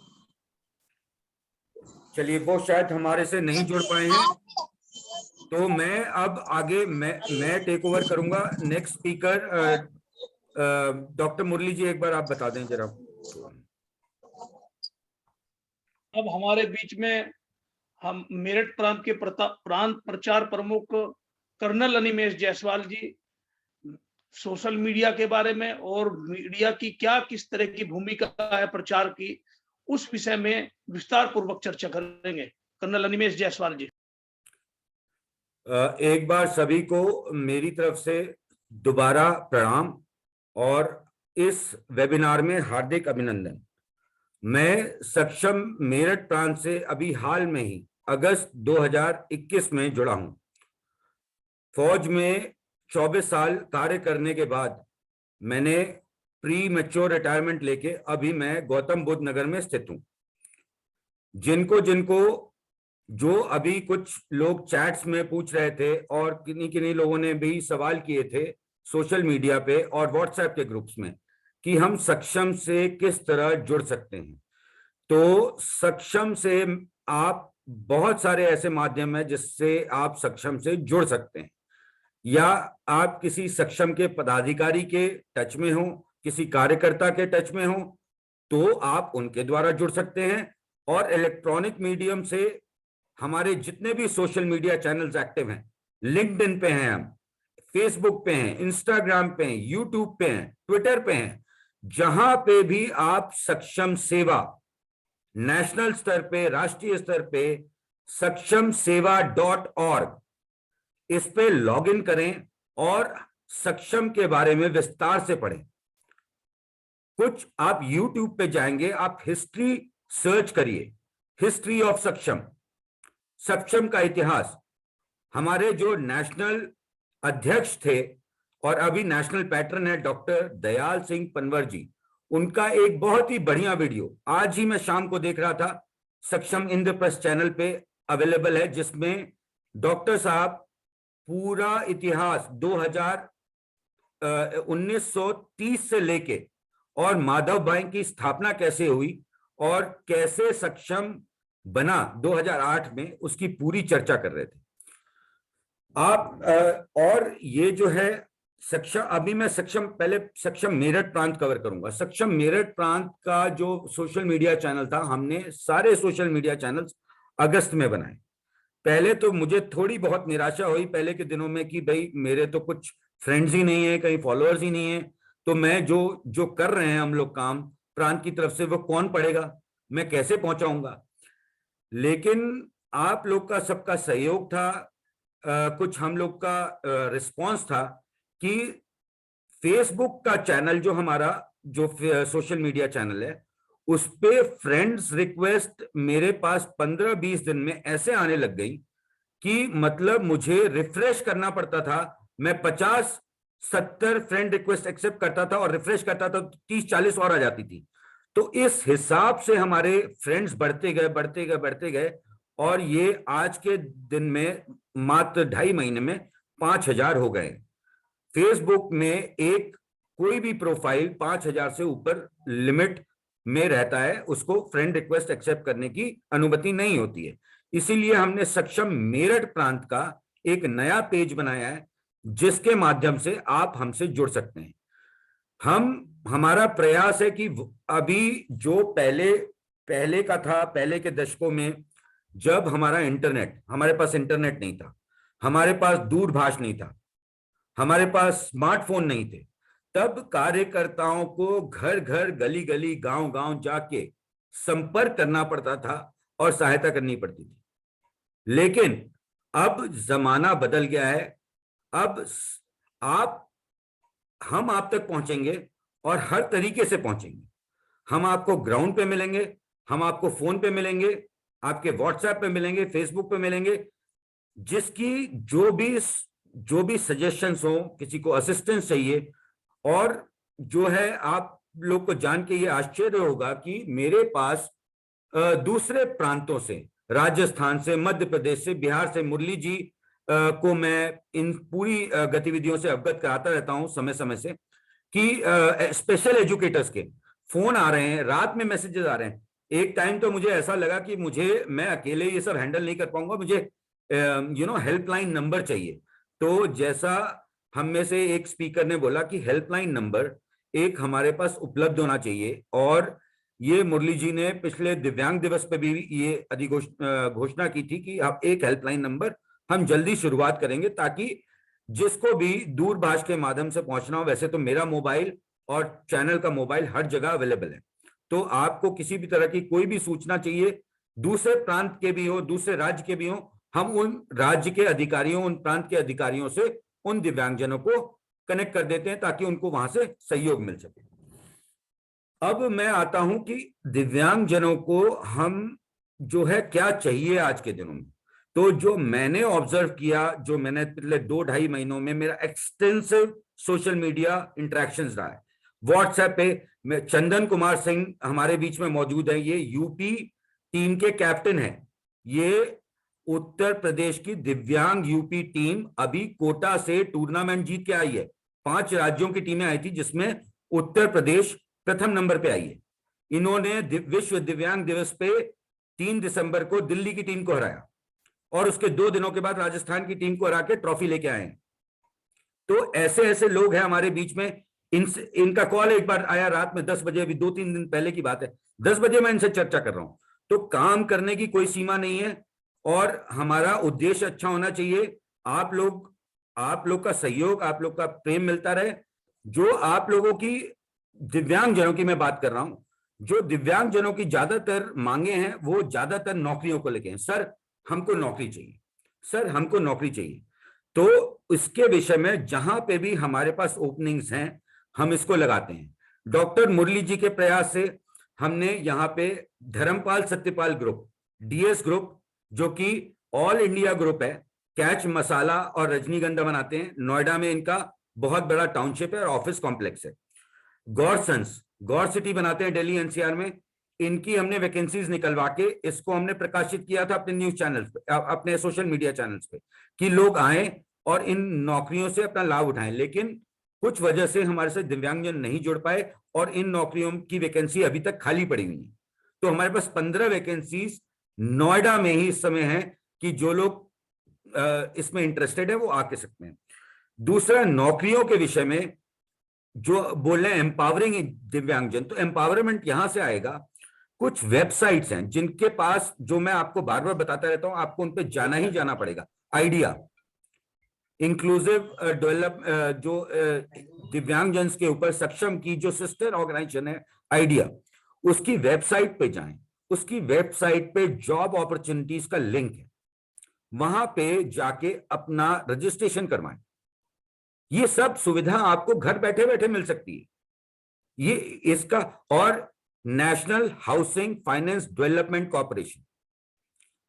चलिए वो शायद हमारे से नहीं जुड़ पाए हैं, तो मैं अब आगे मैं टेक ओवर करूंगा। नेक्स्ट स्पीकर डॉक्टर मुरली जी, एक बार आप बता दें जरा। अब हमारे बीच में हम मेरठ प्रांत के प्रांत प्रचार प्रमुख कर्नल अनिमेश जायसवाल जी सोशल मीडिया के बारे में और मीडिया की क्या किस तरह की भूमिका है प्रचार की, उस विषय में विस्तार पूर्वक चर्चा करेंगे। कर्नल अनिमेष जायसवाल जी। एक बार सभी को मेरी तरफ से दोबारा प्रणाम और इस वेबिनार में हार्दिक अभिनंदन। मैं सक्षम मेरठ प्रांत से अभी हाल में ही अगस्त 2021 में जुड़ा हूं। फौज में 24 साल कार्य करने के बाद मैंने प्री मैच्योर रिटायरमेंट लेके अभी मैं गौतम बुद्ध नगर में स्थित हूं। जिनको जो अभी कुछ लोग चैट्स में पूछ रहे थे और किन्हीं लोगों ने भी सवाल किए थे सोशल मीडिया पे और व्हाट्सएप के ग्रुप्स में कि हम सक्षम से किस तरह जुड़ सकते हैं, तो सक्षम से आप बहुत सारे ऐसे माध्यम है जिससे आप सक्षम से जुड़ सकते हैं। या आप किसी सक्षम के पदाधिकारी के टच में हो, किसी कार्यकर्ता के टच में हो, तो आप उनके द्वारा जुड़ सकते हैं। और इलेक्ट्रॉनिक मीडियम से हमारे जितने भी सोशल मीडिया चैनल्स एक्टिव हैं, लिंक्डइन पे हैं, हम फेसबुक पे हैं, इंस्टाग्राम पे हैं, यूट्यूब पे हैं, ट्विटर पे हैं, जहां पे भी आप सक्षम सेवा नेशनल स्तर पे, राष्ट्रीय स्तर पे saksham-seva.org इस पे लॉगिन करें और सक्षम के बारे में विस्तार से पढ़ें। कुछ आप YouTube पे जाएंगे, आप हिस्ट्री सर्च करिए, हिस्ट्री ऑफ सक्षम, सक्षम का इतिहास। हमारे जो नेशनल अध्यक्ष थे और अभी नेशनल पैटर्न है डॉक्टर दयाल सिंह पनवर जी, उनका एक बहुत ही बढ़िया वीडियो आज ही मैं शाम को देख रहा था, सक्षम इंद्रप्रस्थ चैनल पे अवेलेबल है, जिसमें डॉक्टर साहब पूरा इतिहास 1930 से लेके और माधव भाई की स्थापना कैसे हुई और कैसे सक्षम बना 2008 में, उसकी पूरी चर्चा कर रहे थे आप। और ये जो है सक्षम, अभी मैं पहले सक्षम मेरठ प्रांत कवर करूंगा। सक्षम मेरठ प्रांत का जो सोशल मीडिया चैनल था, हमने सारे सोशल मीडिया चैनल्स अगस्त में बनाए। पहले तो मुझे थोड़ी बहुत निराशा हुई पहले के दिनों में कि भाई मेरे तो कुछ फ्रेंड्स ही नहीं है, कहीं फॉलोअर्स ही नहीं है, तो मैं जो कर रहे हैं हम लोग काम प्रांत की तरफ से, वो कौन पढ़ेगा, मैं कैसे पहुंचाऊंगा। लेकिन आप लोग का सबका सहयोग था, कुछ हम लोग का रिस्पांस था कि फेसबुक का चैनल जो हमारा जो सोशल मीडिया चैनल है, उस पे फ्रेंड्स रिक्वेस्ट मेरे पास 15-20 दिन में ऐसे आने लग गई कि मतलब मुझे रिफ्रेश करना पड़ता था। मैं 50-70 फ्रेंड रिक्वेस्ट एक्सेप्ट करता था और रिफ्रेश करता था, 30-40 और आ जाती थी। तो इस हिसाब से हमारे फ्रेंड्स बढ़ते गए और ये आज के दिन में मात्र 2.5 महीने में 5000 हो गए। फेसबुक में एक कोई भी प्रोफाइल 5000 से ऊपर लिमिट में रहता है, उसको फ्रेंड रिक्वेस्ट एक्सेप्ट करने की अनुमति नहीं होती है। इसीलिए हमने सक्षम मेरठ प्रांत का एक नया पेज बनाया है, जिसके माध्यम से आप हमसे जुड़ सकते हैं। हमारा प्रयास है कि अभी जो पहले का था, पहले के दशकों में जब हमारे पास इंटरनेट नहीं था, हमारे पास दूरभाष नहीं था, हमारे पास स्मार्टफोन नहीं थे, तब कार्यकर्ताओं को घर घर, गली गली, गांव गांव जाके संपर्क करना पड़ता था और सहायता करनी पड़ती थी। लेकिन अब जमाना बदल गया है। अब हम आप तक पहुंचेंगे और हर तरीके से पहुंचेंगे। हम आपको ग्राउंड पे मिलेंगे, हम आपको फोन पे मिलेंगे, आपके व्हाट्सएप पे मिलेंगे, फेसबुक पे मिलेंगे। जिसकी जो भी सजेशंस हो, किसी को असिस्टेंस चाहिए, और जो है आप लोग को जान के ये आश्चर्य होगा कि मेरे पास दूसरे प्रांतों से, राजस्थान से, मध्य प्रदेश से, बिहार से, मुरली जी को मैं इन पूरी गतिविधियों से अवगत कराता रहता हूं समय समय से कि स्पेशल एजुकेटर्स के फोन आ रहे हैं, रात में मैसेजेस आ रहे हैं। एक टाइम तो मुझे ऐसा लगा कि मैं अकेले ये सब हैंडल नहीं कर पाऊंगा, मुझे हेल्पलाइन नंबर चाहिए। तो जैसा हम में से एक स्पीकर ने बोला कि हेल्पलाइन नंबर एक हमारे पास उपलब्ध होना चाहिए, और ये मुरली जी ने पिछले दिव्यांग दिवस पे भी ये घोषणा की थी कि अब एक हेल्पलाइन नंबर हम जल्दी शुरुआत करेंगे, ताकि जिसको भी दूरभाष के माध्यम से पहुंचना हो, वैसे तो मेरा मोबाइल और चैनल का मोबाइल हर जगह अवेलेबल है, तो आपको किसी भी तरह की कोई भी सूचना चाहिए, दूसरे प्रांत के भी हो, दूसरे राज्य के भी हो, हम उन राज्य के अधिकारियों, उन प्रांत के अधिकारियों से उन दिव्यांगजनों को कनेक्ट कर देते हैं ताकि उनको वहां से सहयोग मिल सके। अब मैं आता हूं कि दिव्यांगजनों को हम जो है क्या चाहिए आज के दिनों में। तो जो मैंने ऑब्जर्व किया, जो मैंने पिछले 2-2.5 महीनों में मेरा एक्सटेंसिव सोशल मीडिया इंटरेक्शंस रहा है, व्हाट्सएप पे चंदन कुमार सिंह हमारे बीच में मौजूद है, ये यूपी टीम के कैप्टन है, ये उत्तर प्रदेश की दिव्यांग यूपी टीम अभी कोटा से टूर्नामेंट जीत के आई है। 5 राज्यों की टीमें आई थी जिसमें उत्तर प्रदेश प्रथम नंबर पे आई है। इन्होंने विश्व दिव्यांग दिवस पे 3 दिसंबर को दिल्ली की टीम को हराया और उसके 2 दिनों के बाद राजस्थान की टीम को हरा के ट्रॉफी लेके आए हैं। तो ऐसे ऐसे लोग हैं हमारे बीच में। इनका कॉल एक बार आया रात में 10 बजे, अभी 2-3 दिन पहले की बात है, 10 बजे मैं इनसे चर्चा कर रहा हूं। तो काम करने की कोई सीमा नहीं है और हमारा उद्देश्य अच्छा होना चाहिए। आप लोग का सहयोग, आप लोग का प्रेम मिलता रहे। जो आप लोगों की दिव्यांगजनों की मैं बात कर रहा हूं, जो दिव्यांगजनों की ज्यादातर मांगे हैं वो ज्यादातर नौकरियों को लेके हैं। सर हमको नौकरी चाहिए, सर हमको नौकरी चाहिए। तो इसके विषय में जहां पे भी हमारे पास ओपनिंग्स हैं हम इसको लगाते हैं। डॉक्टर मुरली जी के प्रयास से हमने यहाँ पे Dharampal Satyapal group, DS group, जो कि ऑल इंडिया ग्रुप है, कैच मसाला और रजनीगंधा बनाते हैं। नोएडा में इनका बहुत बड़ा टाउनशिप है और ऑफिस कॉम्प्लेक्स है। गौर सिटी बनाते हैं दिल्ली एनसीआर में। इनकी हमने वैकेंसीज निकलवा के इसको हमने प्रकाशित किया था अपने न्यूज चैनल्स पे, अपने सोशल मीडिया चैनल्स पे, कि लोग आए और इन नौकरियों से अपना लाभ उठाएं। लेकिन कुछ वजह से हमारे साथ दिव्यांगजन नहीं जुड़ पाए और इन नौकरियों की वैकेंसी अभी तक खाली पड़ी हुई है। तो हमारे पास 15 वैकेंसीज नोएडा में ही इस समय है कि जो लोग इसमें इंटरेस्टेड है वो आके सकते हैं। दूसरा, नौकरियों के विषय में जो बोल रहे हैं एम्पावरिंग दिव्यांगजन, तो एम्पावरमेंट यहां से आएगा। कुछ वेबसाइट्स हैं जिनके पास, जो मैं आपको बार बार बताता रहता हूं, आपको उन पे जाना ही जाना पड़ेगा। आइडिया इंक्लूसिव डेवलप, जो दिव्यांगजन के ऊपर सक्षम की जो सिस्टर ऑर्गेनाइजेशन है आइडिया, उसकी वेबसाइट पे जाएं। उसकी वेबसाइट पे जॉब अपॉर्चुनिटीज का लिंक है, वहां पे जाके अपना रजिस्ट्रेशन करवाएं। ये सब सुविधा आपको घर बैठे बैठे मिल सकती है। ये इसका, और national housing finance development corporation,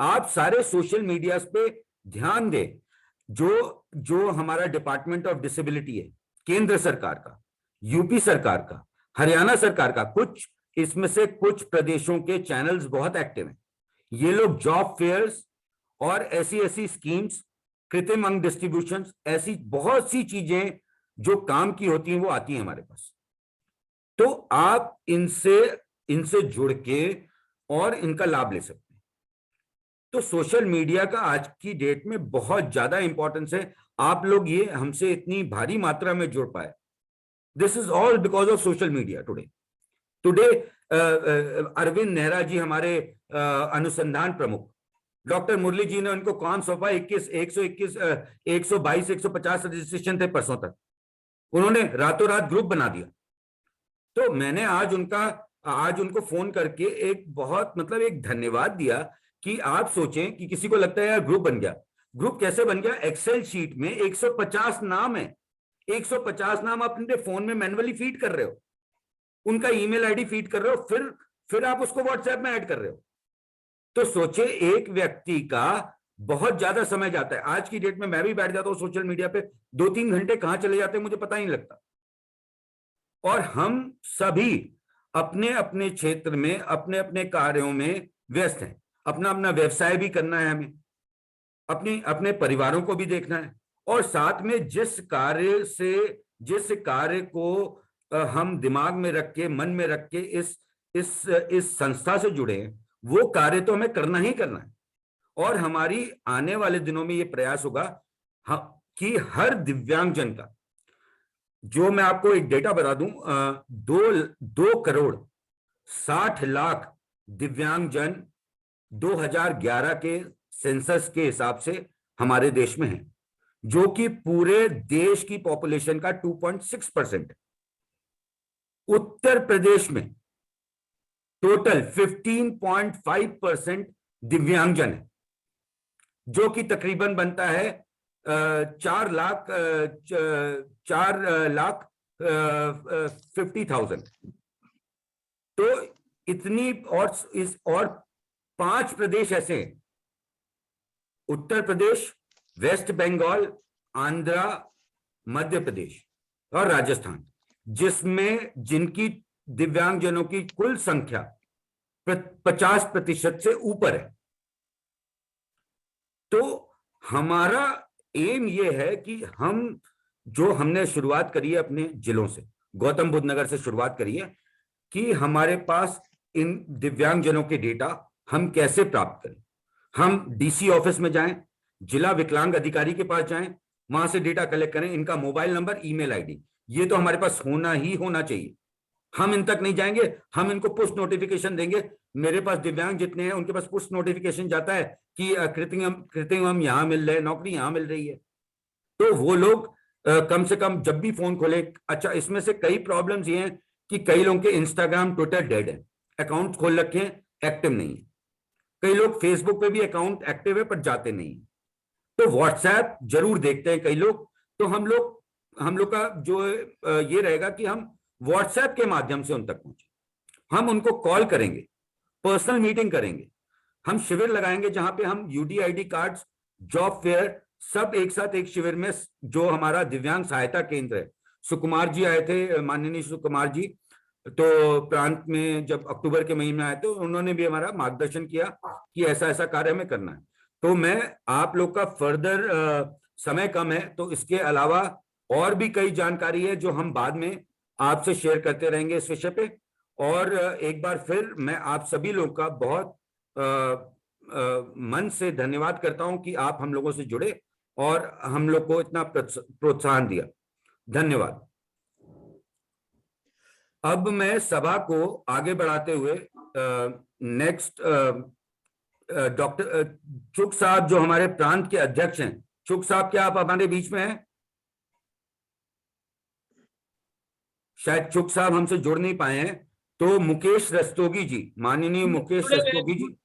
आप सारे सोशल मीडिया पे ध्यान दें। जो हमारा डिपार्टमेंट ऑफ डिसेबिलिटी है, केंद्र सरकार का, यूपी सरकार का, हरियाणा सरकार का, कुछ इसमें से कुछ प्रदेशों के चैनल्स बहुत एक्टिव हैं। ये लोग जॉब फेयर्स और ऐसी स्कीम्स, कृत्रिम अंग डिस्ट्रीब्यूशन, ऐसी बहुत सी चीजें जो काम की होती हैं वो आती हैं हमारे पास। तो आप इनसे जुड़ के और इनका लाभ ले सकते हैं। तो सोशल मीडिया का आज की डेट में बहुत ज्यादा इंपॉर्टेंस है। आप लोग ये हमसे इतनी भारी मात्रा में जुड़ पाए, this is all because of social media. Today Arvind Nehra ji, हमारे अनुसंधान प्रमुख, डॉक्टर मुरली जी ने उनको काम सौंपा। 121, 122, 150 रजिस्ट्रेशन थे परसों तक। उन्होंने रातों रात ग्रुप बना दिया। तो मैंने आज उनको फोन करके एक धन्यवाद दिया कि आप सोचें कि किसी को लगता है यार ग्रुप बन गया। ग्रुप कैसे बन गया? एक्सेल शीट में 150 नाम है। 150 नाम आप अपने फोन में मैन्युअली फीड कर रहे हो, उनका ईमेल आईडी फीड कर रहे हो, फिर आप उसको व्हाट्सएप में ऐड कर रहे हो। तो सोचे, एक व्यक्ति का बहुत ज्यादा समय जाता है। आज की डेट में मैं भी बैठ जाता हूं सोशल मीडिया पे, 2-3 घंटे कहां चले जाते हैं मुझे पता ही नहीं लगता। और हम सभी अपने अपने क्षेत्र में, अपने अपने कार्यों में व्यस्त हैं। अपना अपना व्यवसाय भी करना है हमें, अपने परिवारों को भी देखना है, और साथ में जिस कार्य को हम दिमाग में रख के, मन में रख के इस संस्था से जुड़े हैं, वो कार्य तो हमें करना ही करना है। और हमारी आने वाले दिनों में ये प्रयास होगा कि हर दिव्यांगजन का, जो मैं आपको एक डेटा बता दूं, 2,60,00,000 दिव्यांगजन 2011 के सेंसस के हिसाब से हमारे देश में है, जो कि पूरे देश की पॉपुलेशन का 2.6% है। उत्तर प्रदेश में टोटल 15.5% दिव्यांगजन है, जो कि तकरीबन बनता है 4,50,000। तो इतनी और 5 प्रदेश ऐसे हैं, उत्तर प्रदेश, वेस्ट बंगाल, आंध्रा, मध्य प्रदेश और राजस्थान, जिसमें जिनकी दिव्यांगजनों की कुल संख्या 50% से ऊपर है। तो हमारा एम ये है कि हमने शुरुआत करी है अपने जिलों से, गौतम बुद्ध नगर से शुरुआत करी है कि हमारे पास इन दिव्यांगजनों के डेटा हम कैसे प्राप्त करें। हम डीसी ऑफिस में जाएं, जिला विकलांग अधिकारी के पास जाएं, वहां से डेटा कलेक्ट करें, इनका मोबाइल नंबर, ईमेल आईडी, ये तो हमारे पास होना चाहिए। हम इन तक नहीं जाएंगे, हम इनको पुश नोटिफिकेशन देंगे। मेरे पास दिव्यांग जितने हैं उनके पास पुश नोटिफिकेशन जाता है कि कृत्रिम यहाँ मिल रहे, नौकरी यहाँ मिल रही है। तो वो लोग कम से कम जब भी फोन खोले, अच्छा इसमें से कई प्रॉब्लम्स ये हैं कि कई लोगों के इंस्टाग्राम, ट्विटर डेड है, अकाउंट खोल रखे हैं, एक्टिव नहीं है। कई लोग फेसबुक पे भी अकाउंट एक्टिव है पर जाते नहीं है। तो व्हाट्सएप जरूर देखते हैं कई लोग। तो हम लोग का जो ये रहेगा कि हम व्हाट्सएप के माध्यम से उन तक पहुंचे, हम उनको कॉल करेंगे, पर्सनल मीटिंग करेंगे, हम शिविर लगाएंगे जहां पे हम यूडीआईडी कार्ड्स, जॉब फेयर सब एक साथ एक शिविर में, जो हमारा दिव्यांग सहायता केंद्र है, सुकुमार जी आए थे, माननीय सुकुमार जी, तो प्रांत में जब अक्टूबर के महीने में आए थे, उन्होंने भी हमारा मार्गदर्शन किया कि ऐसा ऐसा कार्य हमें करना है। तो मैं आप लोग का फर्दर समय कम है, तो इसके अलावा और भी कई जानकारी है जो हम बाद में आपसे शेयर करते रहेंगे इस विषय पे। और एक बार फिर मैं आप सभी लोग का बहुत मन से धन्यवाद करता हूं कि आप हम लोगों से जुड़े और हम लोग को इतना प्रोत्साहन दिया। धन्यवाद। अब मैं सभा को आगे बढ़ाते हुए नेक्स्ट डॉक्टर चुग साहब, जो हमारे प्रांत के अध्यक्ष हैं। चुग साहब, क्या आप हमारे बीच में हैं? शायद चुग साहब हमसे जुड़ नहीं पाए हैं। तो मुकेश रस्तोगी जी, माननीय मुकेश रस्तोगी जी।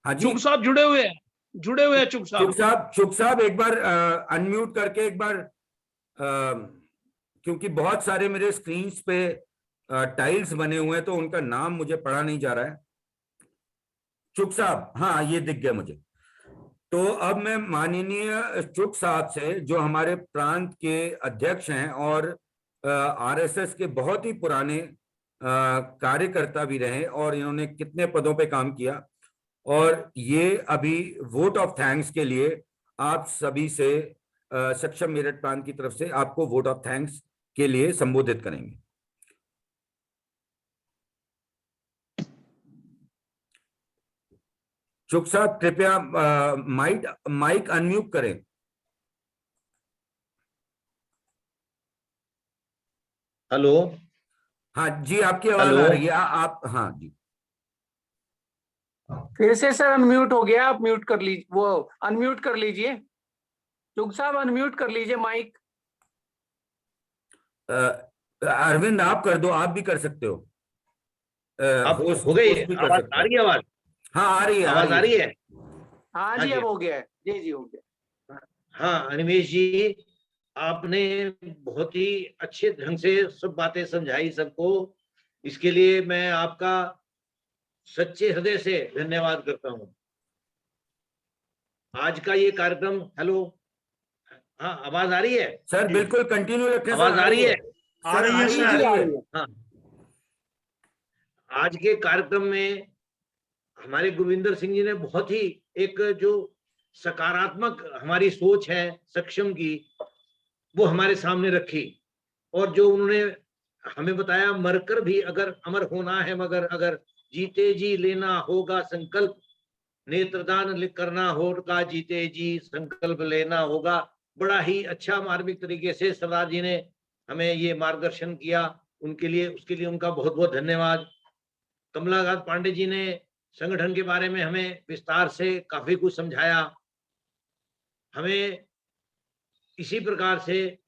हाँ जी, चुग साहब जुड़े हुए हैं चुग साहब एक बार अनम्यूट करके एक बार, क्योंकि बहुत सारे मेरे स्क्रीन्स पे टाइल्स बने हुए हैं तो उनका नाम मुझे पढ़ा नहीं जा रहा है। चुग साहब, हाँ ये दिख गया मुझे। तो अब मैं माननीय चुग साहब से, जो हमारे प्रांत के अध्यक्ष हैं और आरएसएस के बहुत ही पुराने कार्यकर्ता भी रहे और इन्होंने कितने पदों पे काम किया, और ये अभी वोट ऑफ थैंक्स के लिए आप सभी से सक्षम मेरठ प्रांत की तरफ से आपको वोट ऑफ थैंक्स के लिए संबोधित करेंगे। चुग साहब कृपया माइक अनम्यूट करें। हेलो। हाँ जी, आपकी आवाज आ रही है। आप, हाँ जी। फिर से सर अनम्यूट हो गया, आप म्यूट कर लीजिए, वो अनम्यूट कर लीजिए। चुग साहब अनम्यूट कर लीजिए माइक। अरविंद आप कर दो, आप भी कर सकते हो। आप हो गई आवाज? आ रही है आवाज? हाँ आ रही है, आवाज आ रही है। हाँ जी, अब हो गया है जी हो गया। हाँ अनिमेश जी, आपने बहुत ही अच्छे ढंग से सब बातें समझाई सबको। इसके लिए मैं आपका सच्चे हृदय से धन्यवाद करता हूँ। आज का ये कार्यक्रम, हेलो, हाँ आवाज आ रही है सर? बिल्कुल कंटिन्यू रखें। आवाज आ रही है? आ रही है सर। हाँ, आज के कार्यक्रम में हमारे गुरविंदर सिंह जी ने बहुत ही एक जो सकारात्मक हमारी सोच है सक्षम की, वो हमारे सामने रखी। और जो उन्होंने हमें बताया, मरकर भी अगर अमर होना है मगर अगर जीते जी लेना होगा संकल्प, नेत्रदान करना होगा जीते जी संकल्प लेना होगा। बड़ा ही अच्छा मार्मिक तरीके से सरदार जी ने हमें ये मार्गदर्शन किया, उसके लिए उनका बहुत बहुत धन्यवाद। कमलाकांत पांडे जी ने संगठन के बारे में हमें विस्तार से काफी कुछ समझाया। हमें इसी प्रकार से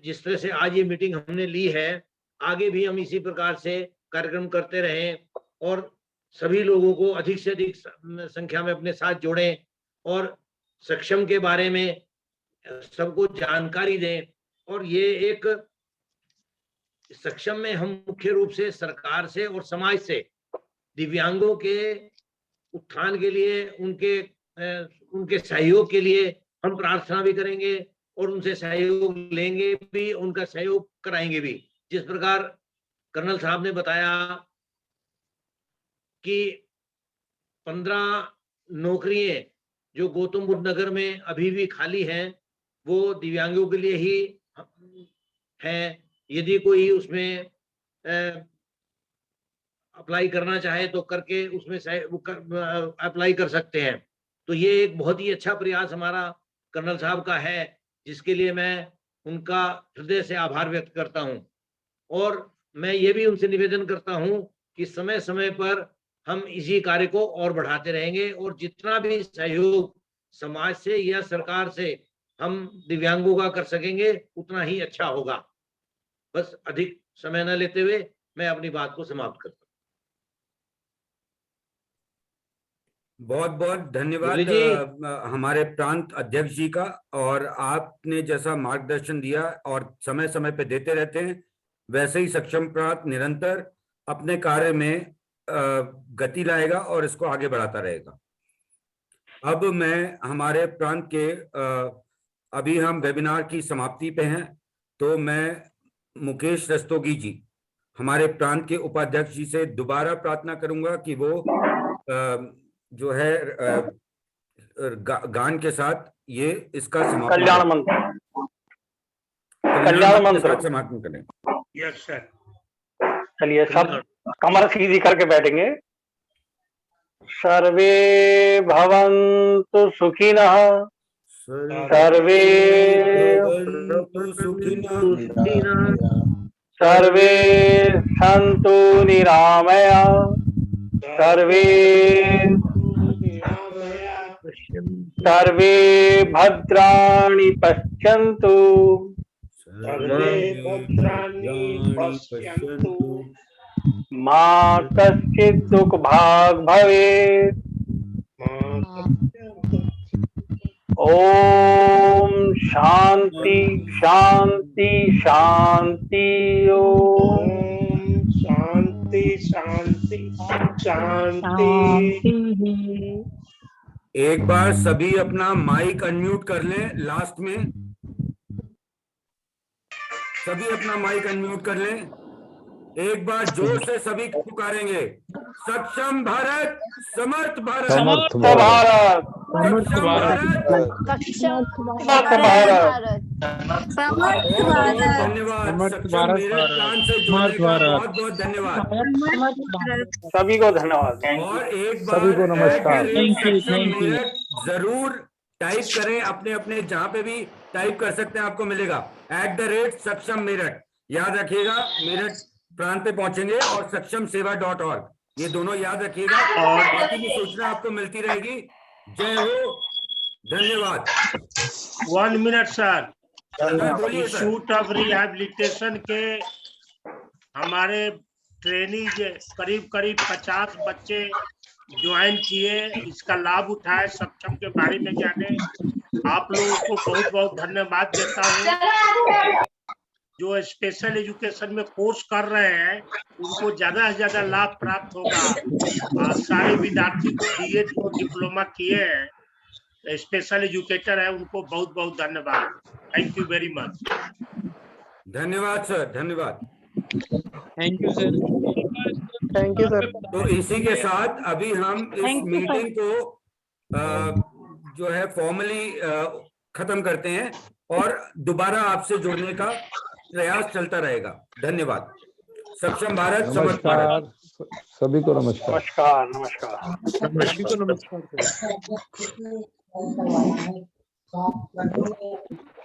जिस तरह से आज ये मीटिंग हमने ली है, आगे भी हम इसी प्रकार से कार्यक्रम करते रहें और सभी लोगों को अधिक से अधिक संख्या में अपने साथ जोड़ें और सक्षम के बारे में सबको जानकारी दें। और ये एक सक्षम में हम मुख्य रूप से सरकार से और समाज से दिव्यांगों के उत्थान के लिए, उनके सहयोग के लिए हम प्रार्थना भी करेंगे और उनसे सहयोग लेंगे भी, उनका सहयोग कराएंगे भी। जिस प्रकार कर्नल साहब ने बताया कि 15 नौकरियां जो गौतम बुद्ध नगर में अभी भी खाली हैं, वो दिव्यांगों के लिए ही हैं। यदि कोई उसमें अप्लाई करना चाहे तो करके उसमें अप्लाई कर सकते हैं। तो ये एक बहुत ही अच्छा प्रयास हमारा कर्नल साहब का है, जिसके लिए मैं उनका हृदय से आभार व्यक्त करता हूं। और मैं ये भी उनसे निवेदन करता हूं कि समय समय पर हम इसी कार्य को और बढ़ाते रहेंगे और जितना भी सहयोग समाज से या सरकार से हम दिव्यांगों का कर सकेंगे उतना ही अच्छा होगा। बस अधिक समय न लेते हुए मैं अपनी बात को समाप्त करता हूं। बहुत बहुत धन्यवाद हमारे प्रांत अध्यक्ष जी का। और आपने जैसा मार्गदर्शन दिया और समय समय पे देते रहते हैं, वैसे ही सक्षम प्रांत निरंतर अपने कार्य में गति लाएगा और इसको आगे बढ़ाता रहेगा। अब मैं हमारे प्रांत के अभी हम वेबिनार की समाप्ति पे हैं, तो मैं मुकेश रस्तोगी जी, हमारे प्रांत के उपाध्यक्ष जी से दोबारा प्रार्थना करूंगा कि वो जो है गान के साथ ये इसका समापन कल्याण मंत्र समापन करें। Yes sir. चलिए सब कमर सीधी करके बैठेंगे। सर्वे भवन्तु सुखिनः, सर्वे सर्वे सन्तु निरामया, सर्वे भद्राणि पश्यन्तु, मा कश्चित् दुःख भाग् भवेत्। ओम शांति शांति शांति। ओम शांति शांति शांति। एक बार सभी अपना माइक अनम्यूट कर लें। लास्ट में सभी अपना माइक अनम्यूट कर लें। एक बार जोर से सभी पुकारेंगे, सक्षम भारत, समर्थ भारत, समर्थ भारत, सक्षम भारत, धन्यवाद। सक्षम मेरठ प्रांत से जुड़ने का बहुत बहुत धन्यवाद। सभी को धन्यवाद और एक सभी को बार नमस्कार। सक्षम मेरठ जरूर टाइप करें, अपने अपने जहां पे भी टाइप कर सकते हैं आपको मिलेगा @सक्षम मेरठ। याद रखिएगा, मेरठ प्रांत पे पहुंचेंगे और सक्षम सेवा.org, ये दोनों याद रखिएगा और बाकी की सूचना आपको मिलती रहेगी। जय हो, धन्यवाद। 1 मिनट सर। बोलिए सर। इंस्टीट्यूट ऑफ रिहैबिलिटेशन के हमारे ट्रेनी करीब 50 बच्चे ज्वाइन किए, इसका लाभ उठाए, सक्षम के बारे में जाने। आप लोगों को बहुत बहुत धन्यवाद देता हूँ। जो स्पेशल एजुकेशन में कोर्स कर रहे हैं उनको ज्यादा से ज्यादा लाभ प्राप्त होगा। सारे विद्यार्थी को बीएड को डिप्लोमा किए हैं, स्पेशल एजुकेटर है, उनको बहुत बहुत धन्यवाद। Thank you very much. धन्यवाद सर, धन्यवाद। Thank you sir. Thank you sir. तो इसी के साथ अभी हम इस मीटिंग को जो है फॉर्मली खत्म करते हैं और दोबारा आपसे जुड़ने का प्रयास चलता रहेगा। धन्यवाद। सक्षम भारत, समर्थ भारत। सभी को नमस्कार। नमस्कार नमस्कार। सभी को नमस्कार।